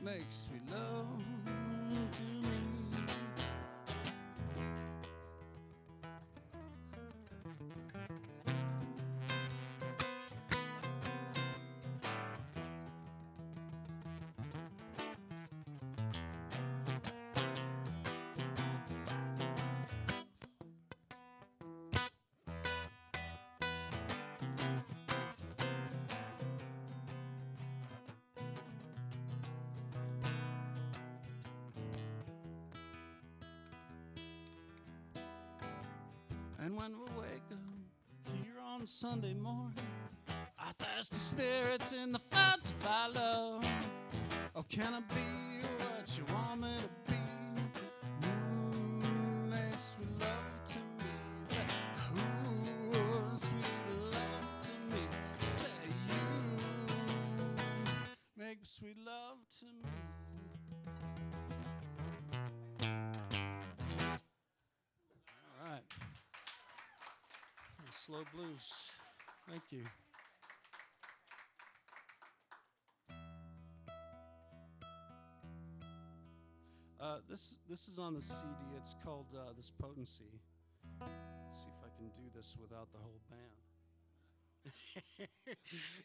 E: makes me love. And when we wake up here on Sunday morning, our thirsty spirits in the fount of our love. Oh, can I be what you want me to be? Make sweet love to me. Say, ooh, sweet love to me. Say, you make sweet love to me. All right. Slow blues. Thank you. This is on the CD. It's called This Potency. Let's see if I can do this without the whole band.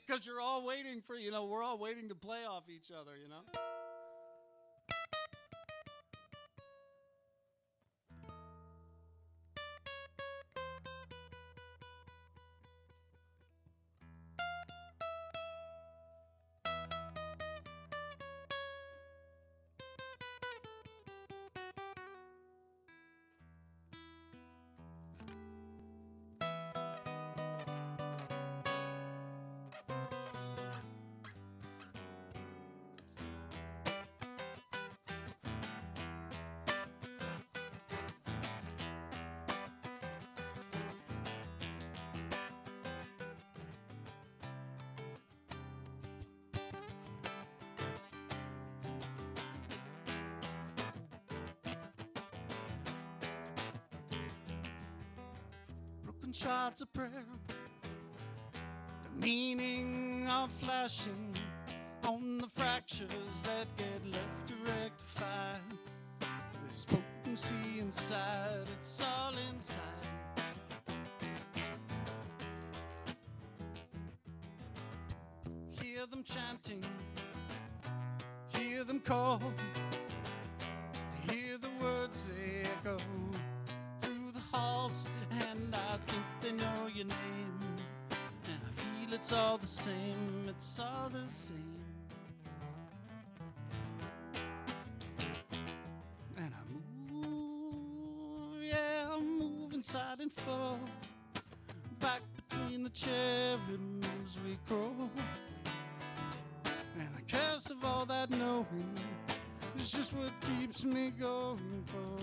E: Because you're all waiting for, we're all waiting to play off each other, Charts of prayer, the meaning of flashing on the fractures that get left to rectify. This potency inside, it's all inside. Hear them chanting, hear them call, hear the words echo through the halls, and I think they know your name, and I feel it's all the same, it's all the same. And I move, yeah, I move inside and forth, back between the cherubims we crawl, and the curse of all that knowing is just what keeps me going for you.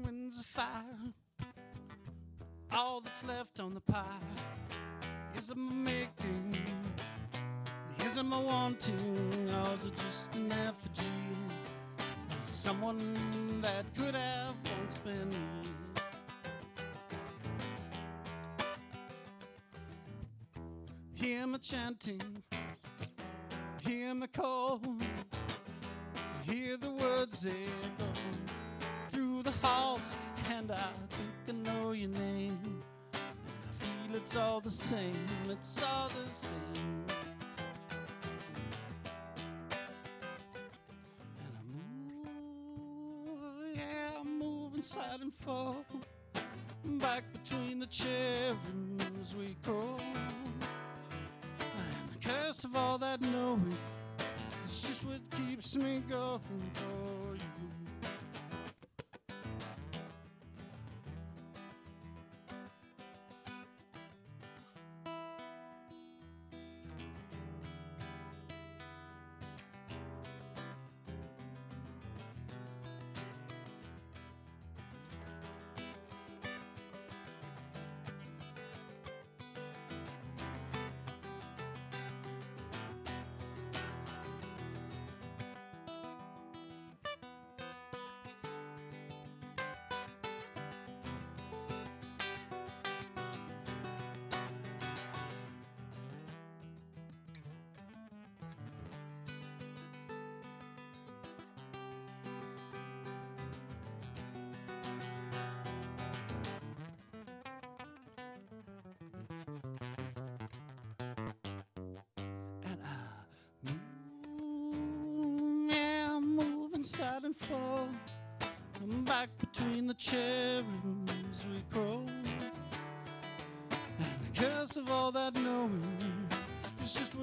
E: Winds of fire, all that's left on the pie. Is it my making? Is it my wanting? Or is it just an effigy? Someone that could have once been me. Hear me chanting, hear me call, hear the words echo through the halls, and I think I know your name, and I feel it's all the same, it's all the same. And I move, yeah, I move inside and forth, back between the cherubims we crawl, and the curse of all that knowing is just what keeps me going for you. Side and fall, and back between the cherubims we crawl, and the curse of all that knowing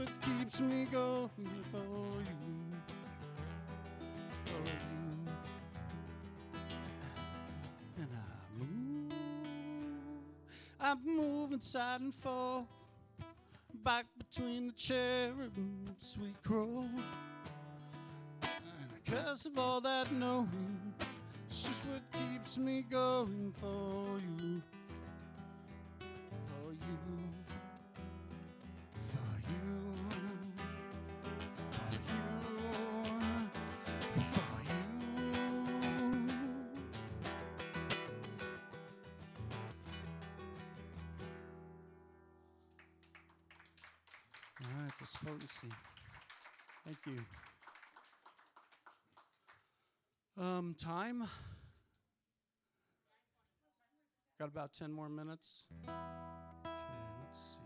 E: what keeps me going for you. For you. And I'm moving side and forth, back between the cherub and sweet crow. And because of all that knowing, it's just what keeps me going for you. For you. For you. For you. For you. All right, this potency. Thank you. Time? Got about 10 more minutes. Okay, let's see.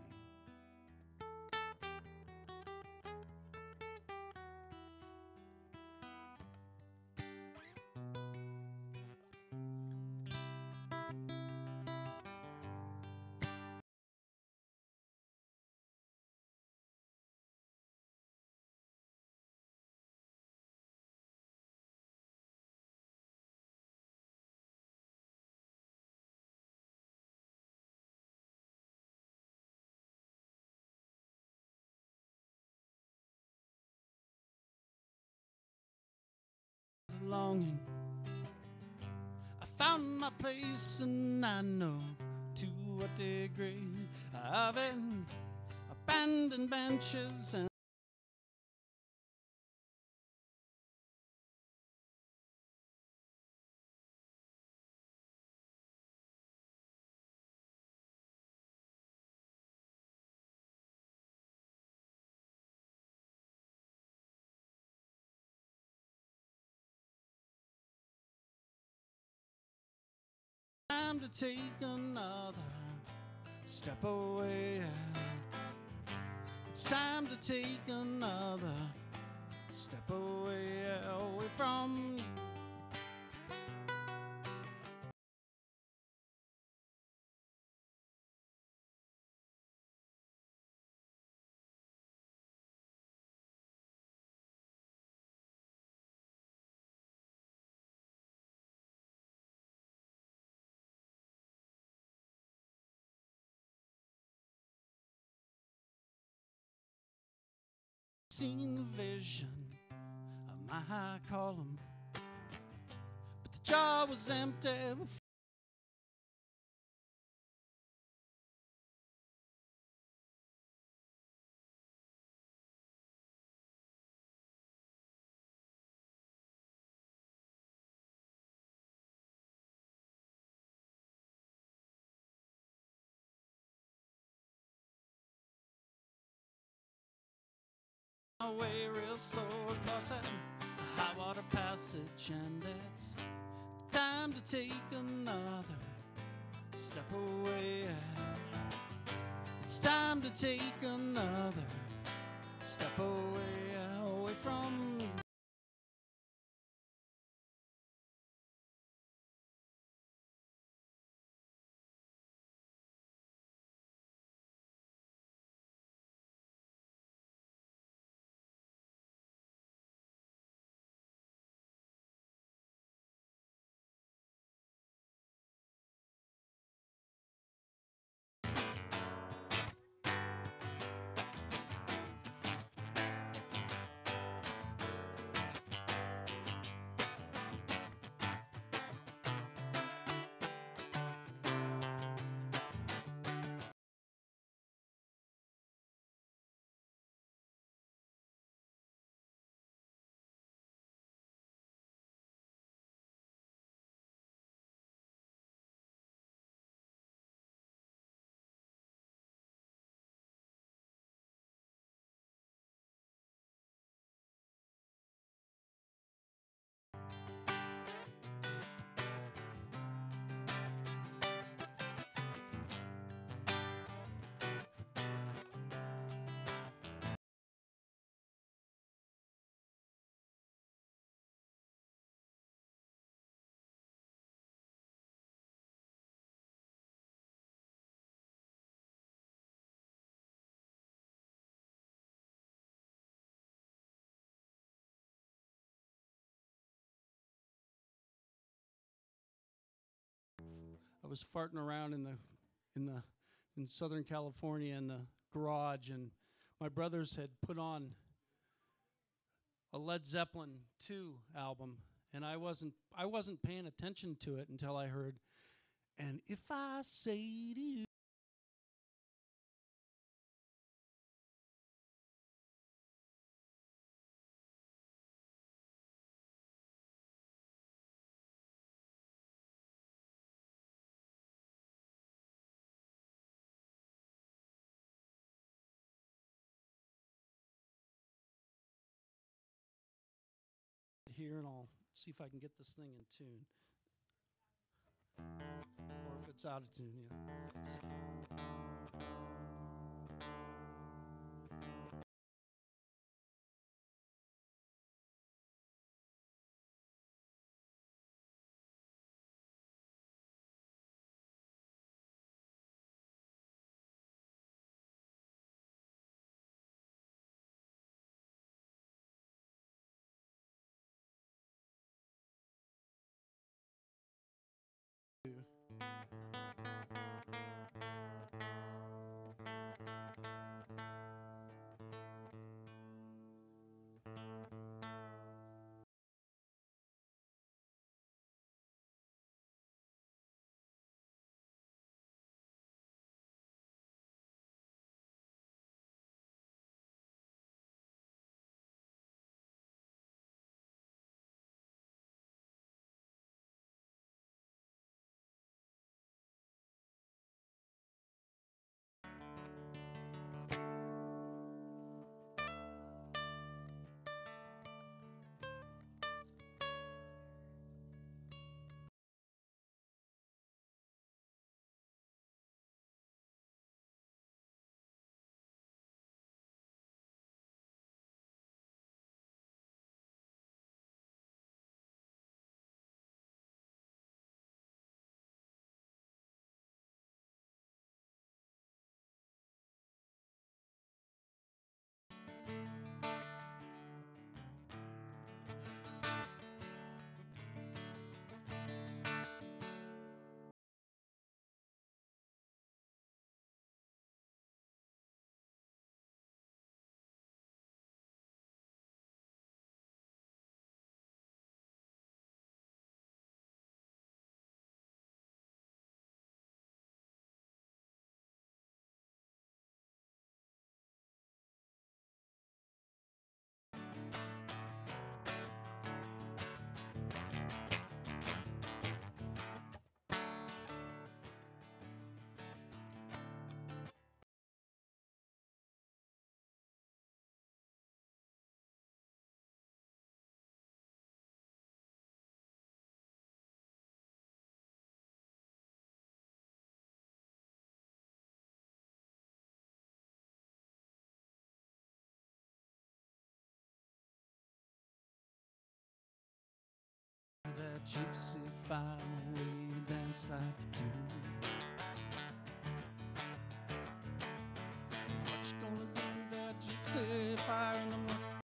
E: Longing, I found my place, and I know to what degree I've been abandoned benches and time to take another step away. It's time to take another step away, away from you. Seen the vision of my high column, but the jar was empty before. Away real slow across that high water passage, and it's time to take another step away. It's time to take another step away, away from you. I was farting around in Southern California in the garage, and my brothers had put on a Led Zeppelin 2 album, and I wasn't paying attention to it until I heard, "And if I say to you." Here, and I'll see if I can get this thing in tune, or if it's out of tune. Yeah. That gypsy fire way you dance like you do. What you gonna do with that gypsy fire in the morning?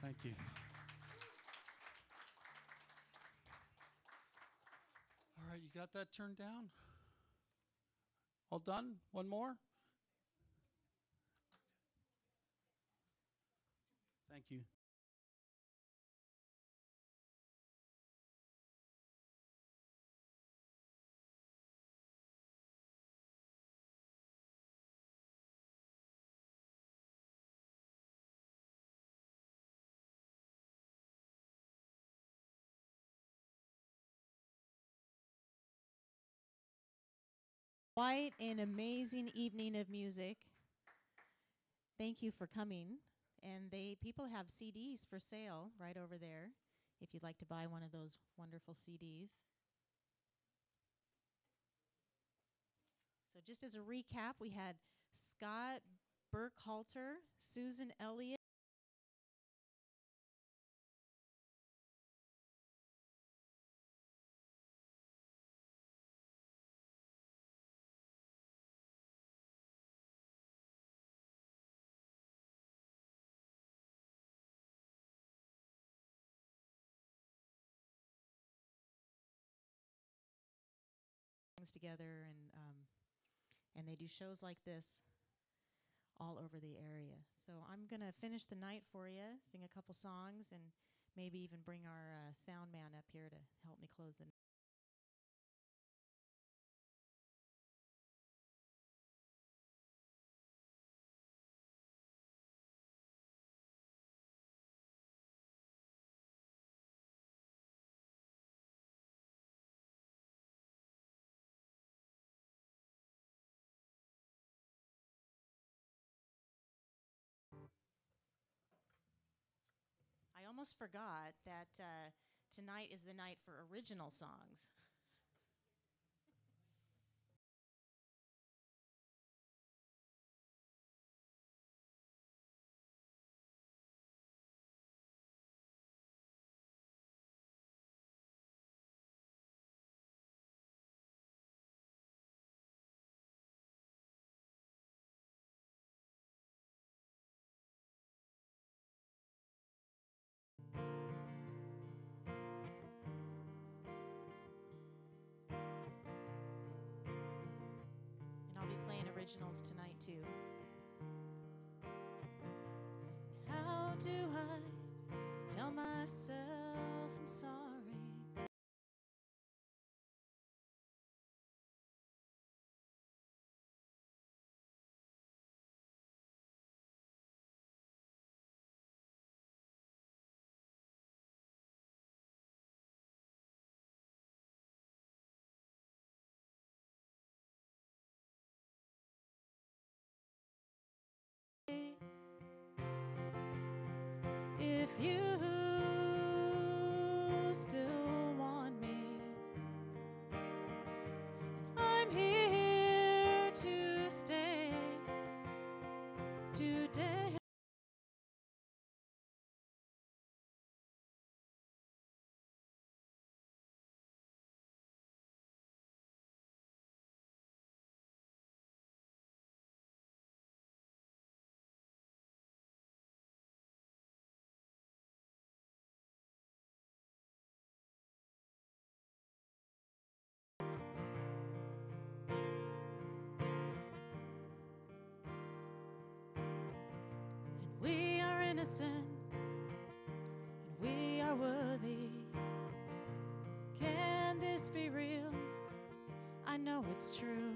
E: Thank you. All right, you got that turned down? All done? One more? Thank you.
A: Quite an amazing evening of music. Thank you for coming. And people have CDs for sale right over there if you'd like to buy one of those wonderful CDs. So just as a recap, we had Scott Burkhalter, Susan Elliott, together, and they do shows like this all over the area. So I'm going to finish the night for you, sing a couple songs, and maybe even bring our sound man up here to help me close the night. I almost forgot that tonight is the night for original songs. And I'll be playing originals tonight too. How do I tell myself I'm sorry? If you still want me, I'm here to stay today. And we are innocent, and we are worthy. Can this be real? I know it's true.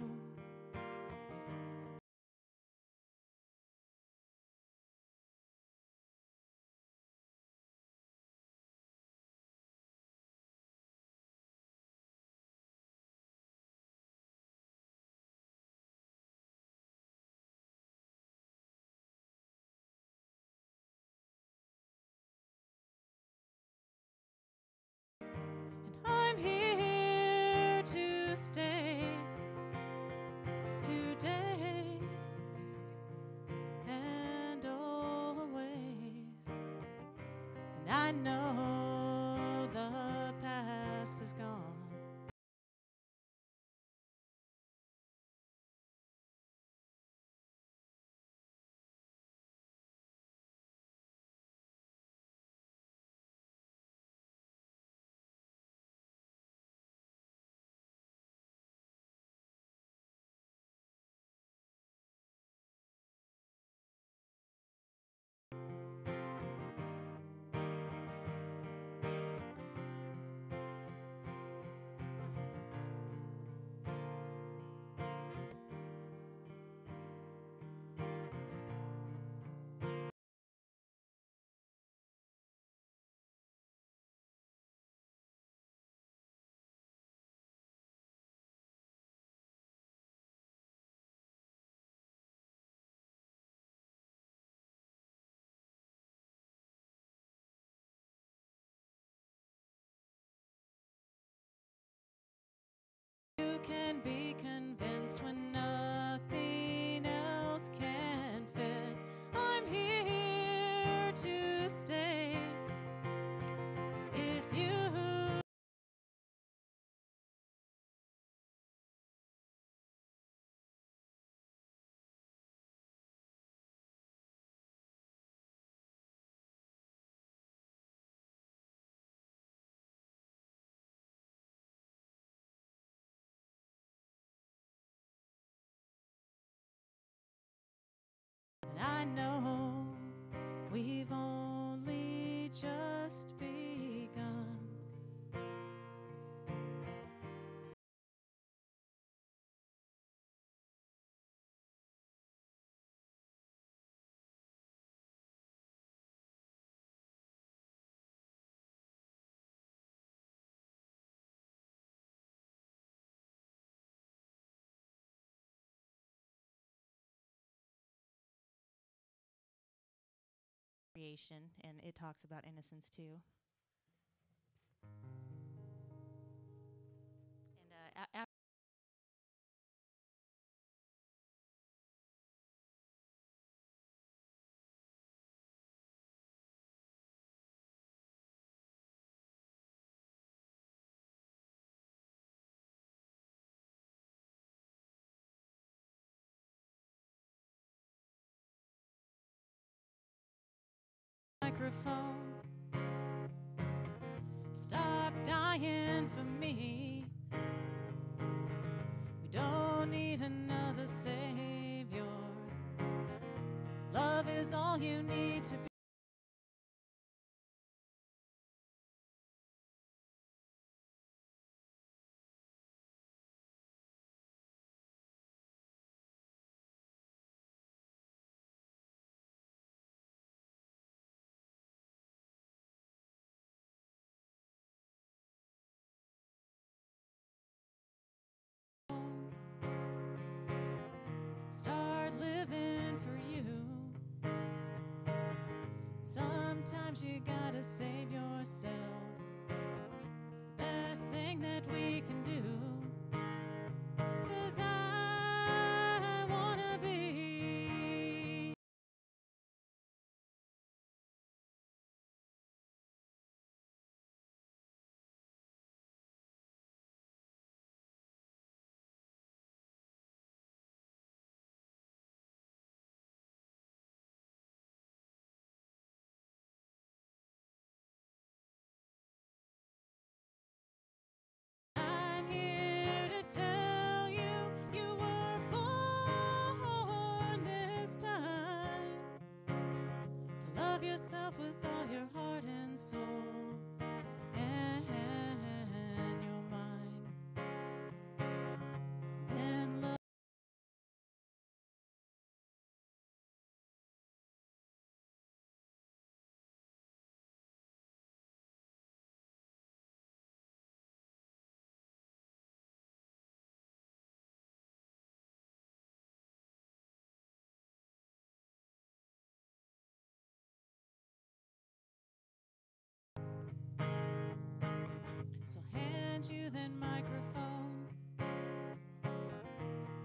A: And I'm here to stay today and always. And I know the past is gone. We've only just begun. Creation, and it talks about innocence too. And microphone, stop dying for me. We don't need another savior. Love is all you need to be. Start living for you. Sometimes you gotta save yourself. It's the best thing that we can do. 'Cause I wanna be. I'm here to tell you, you were born this time to love yourself with all your heart and soul and your mind. Then love. So hand you that microphone.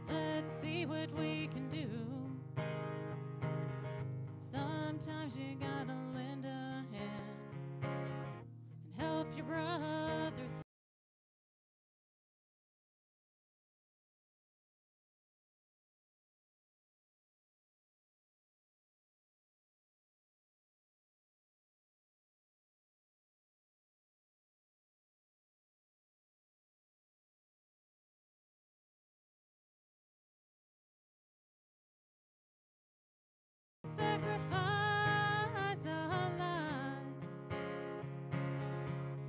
A: Let's see what we can do. Sometimes you gotta lend a hand and help your brother through. Sacrifice a life.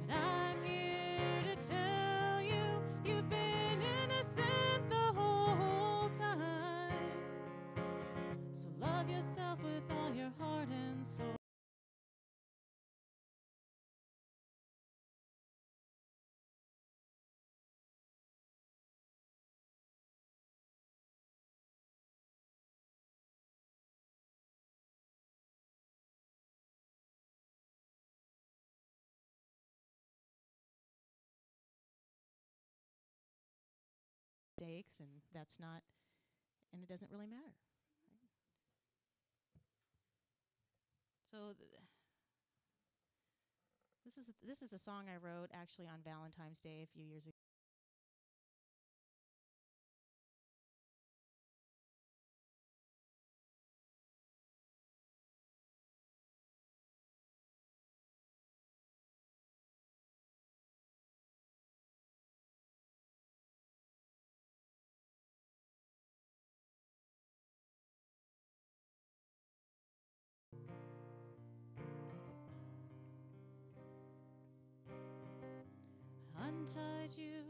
A: But I'm here to tell you, you've been innocent the whole time. So love yourself with all your heart and soul. Mistakes, and that's not, and it doesn't really matter. So this is a song I wrote actually on Valentine's Day a few years ago. untied you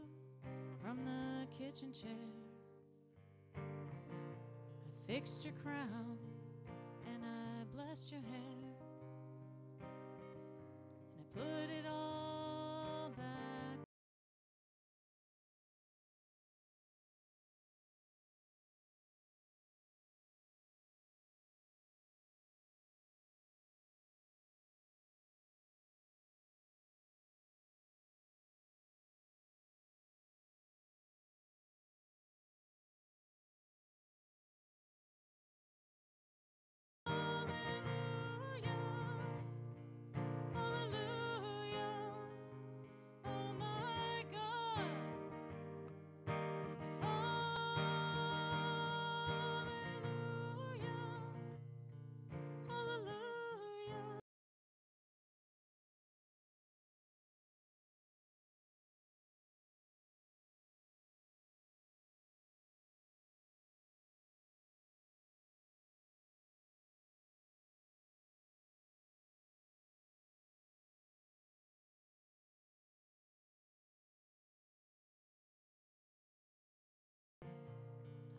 A: from the kitchen chair. I fixed your crown and I blessed your hair. And I put it all back. Hallelujah, oh my God. Hallelujah, hallelujah.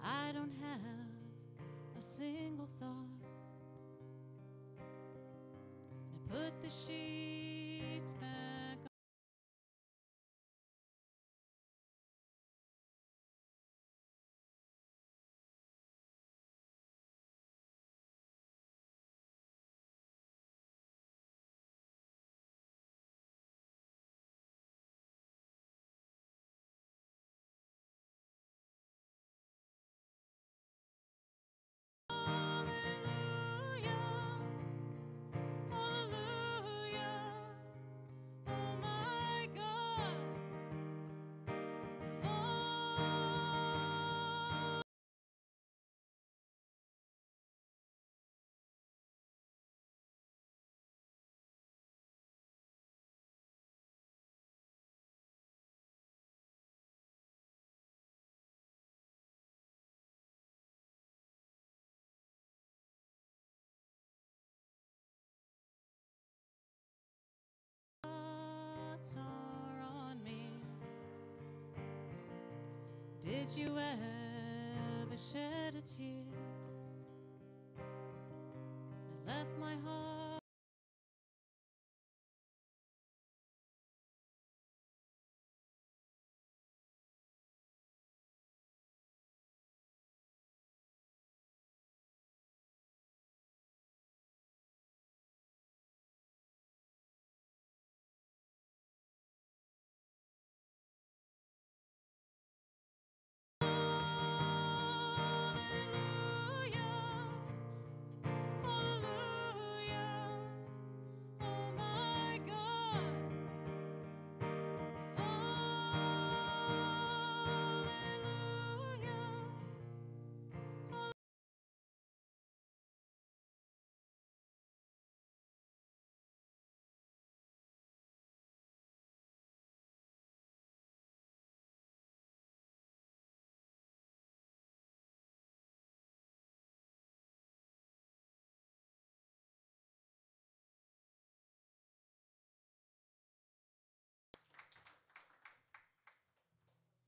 A: I don't have a single thought. I put the sheets back on. Hallelujah, hallelujah, oh my God. Oh. Thoughts are on me. Did you ever shed a tear? I left my heart. Hallelujah, hallelujah, oh my God. Hallelujah.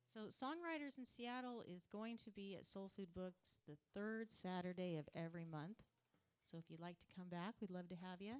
A: So, Songwriters in Seattle is going to be at Soul Food Books the third Saturday of every month. So, if you'd like to come back, we'd love to have you.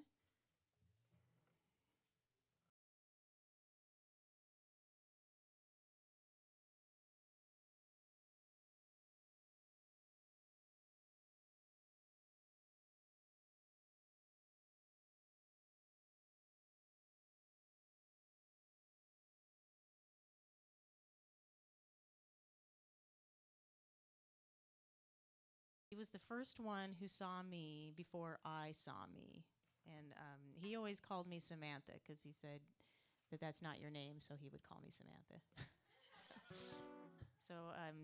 A: He was the first one who saw me before I saw me. And he always called me Samantha because he said that that's not your name, so he would call me Samantha.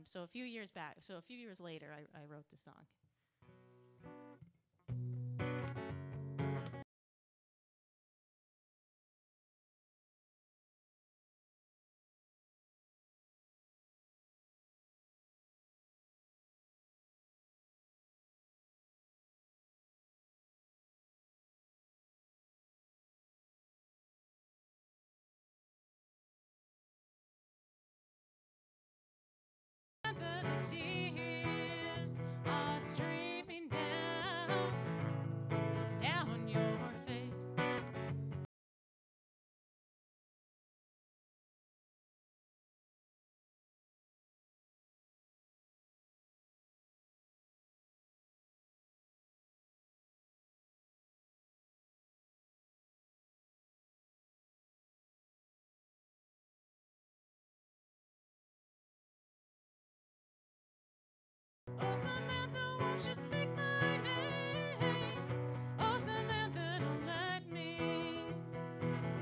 A: So a few years back, so a few years later, I wrote the song. you speak my name? Oh, Samantha, don't let me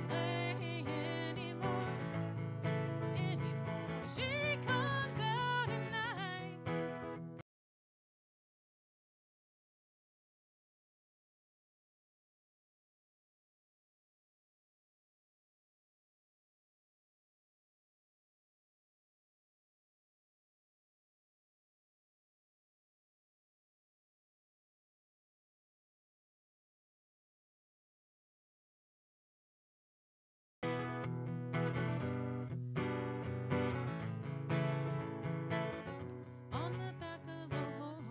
A: play anymore. She comes out at night. On the back of a horse,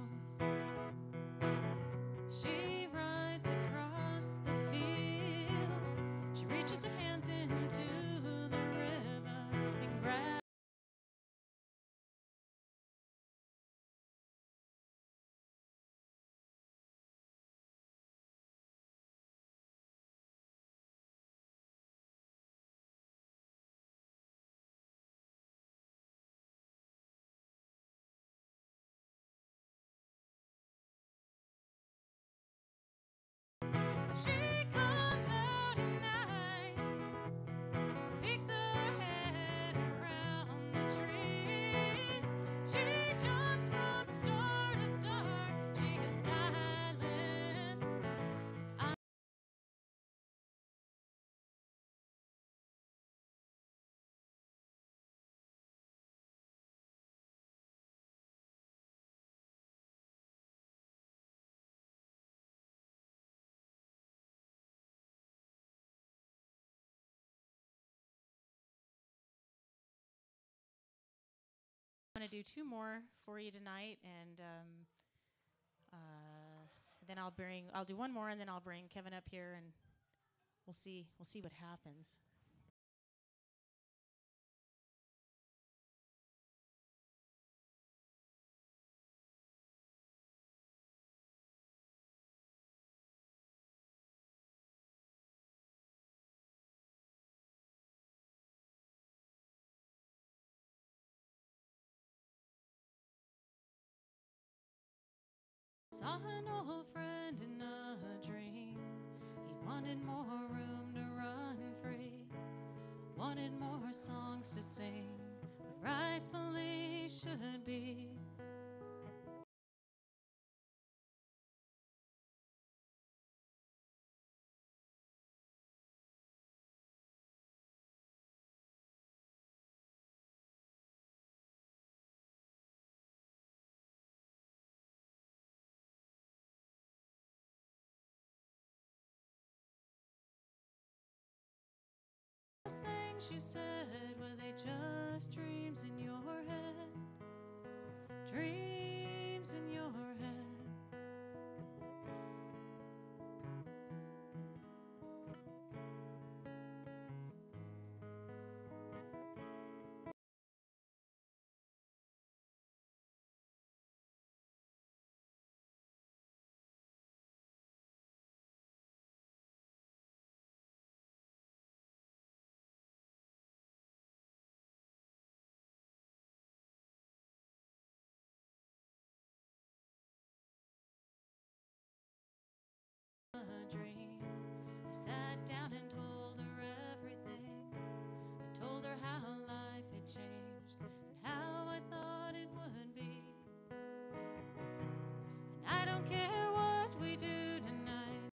A: she rides across the field. She reaches her hands into the river and grabs. She comes out at night, peeks her head around the trees. She jumps from star to star. She is silent. I'm going to do two more for you tonight, and then I'll do one more, and then I'll bring Kevin up here, and we'll see what happens. Saw an old friend in a dream. He wanted more room to run free, wanted more songs to sing, what rightfully should be. Those things you said, were they just dreams in your head? Dreams in your head. A dream. I sat down and told her everything. I told her how life had changed and how I thought it would be. And I don't care what we do tonight.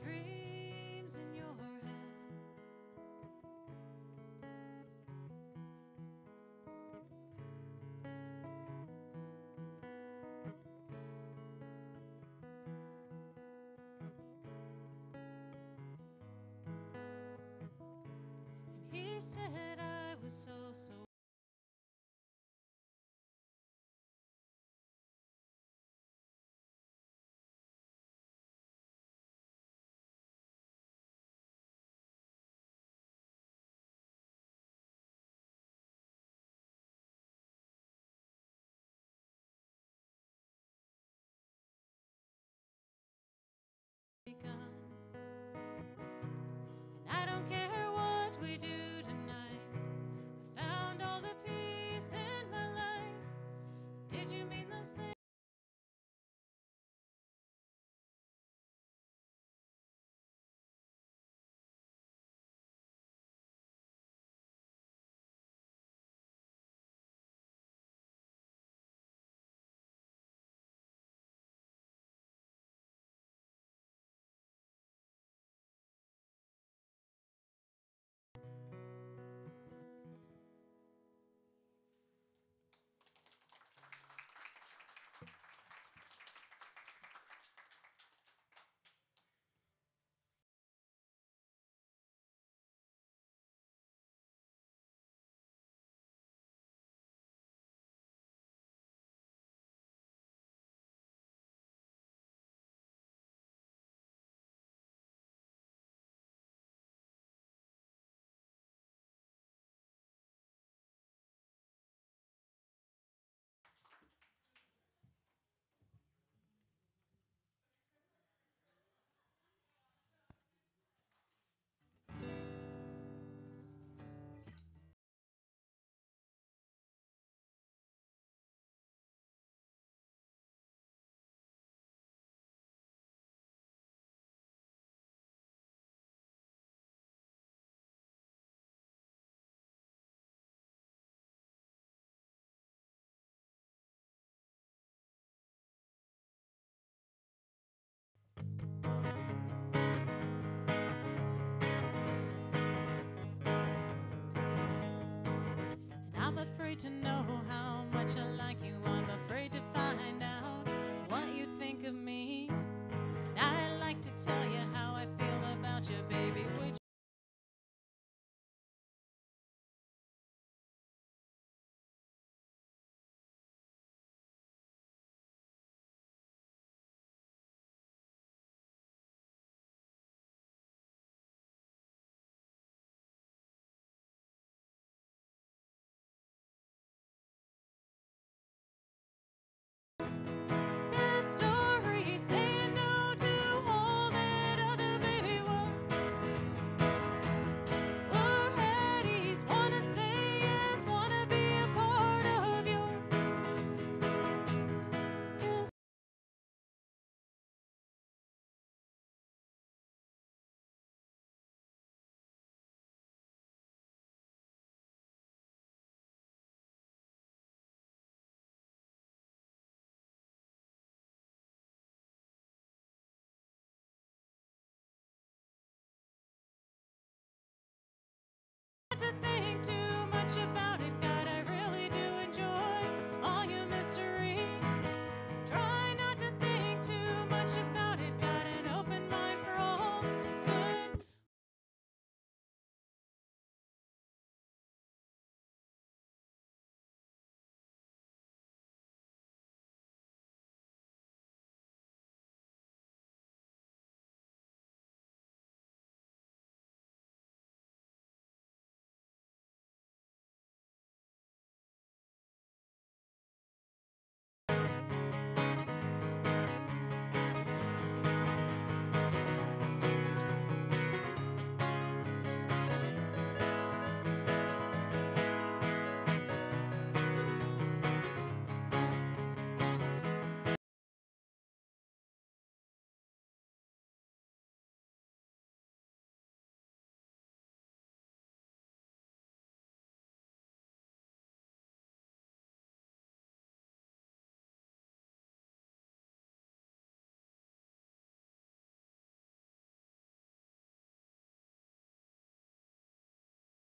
A: Dreams in your head. And he said I was so I'm afraid to know how much I like you. I'm afraid to find out what you think of me. And I'd like to tell you how I feel about you, baby. Would you? This story saying no to all that other baby wants. We're Hatties, wanna say yes, wanna be a part of your. This not to think too much about it, God, I really do enjoy all your mystery. Try not to think too much about it, got an open mind for all good.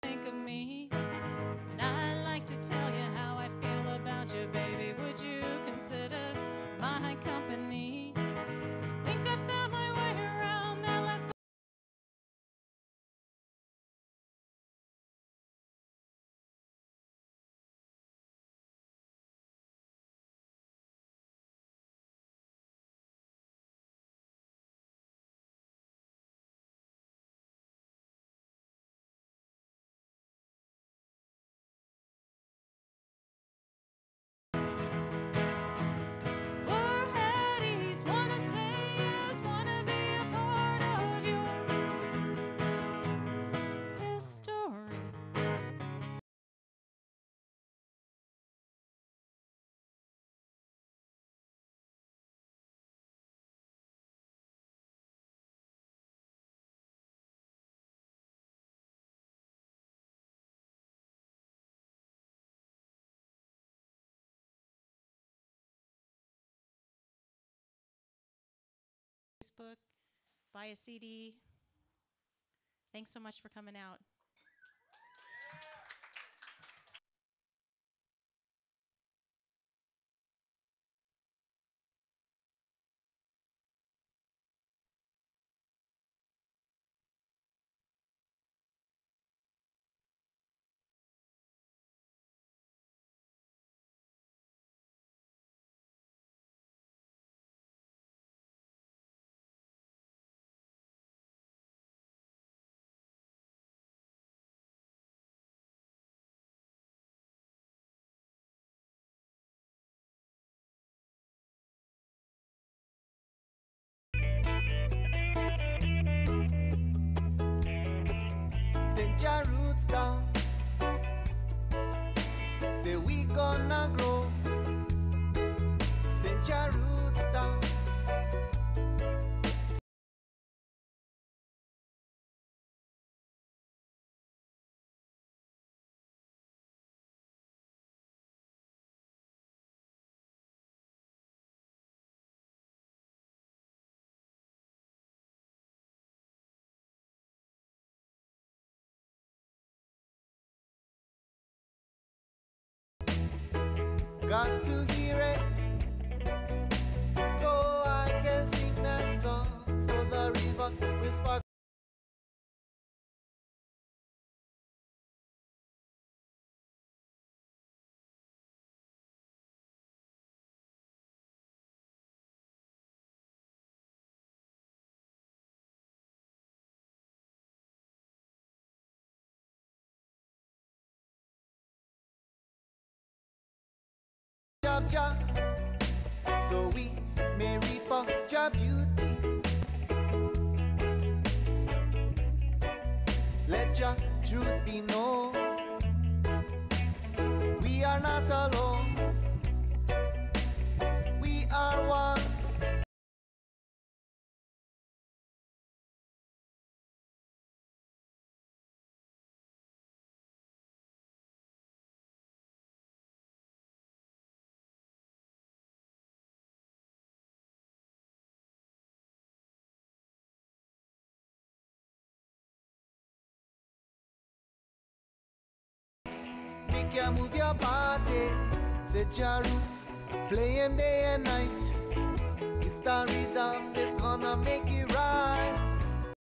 A: Think of me, and I'd like to tell you how I feel about you, baby. Would you consider my company? Think I found my way around that last. We're Hatties, wanna say yes, wanna be a part of your this story. Facebook, buy a CD. Thanks so much for coming out.
F: Send your roots down, then we gonna grow. Send your roots down. got to hear it, so I can sing that song, so the river will sparkle. Job, job, so we may reap a job beauty. Let your truth be known. We are not alone. We are one. Make you move your body, set your roots, playing day and night. It's the rhythm that's gonna make it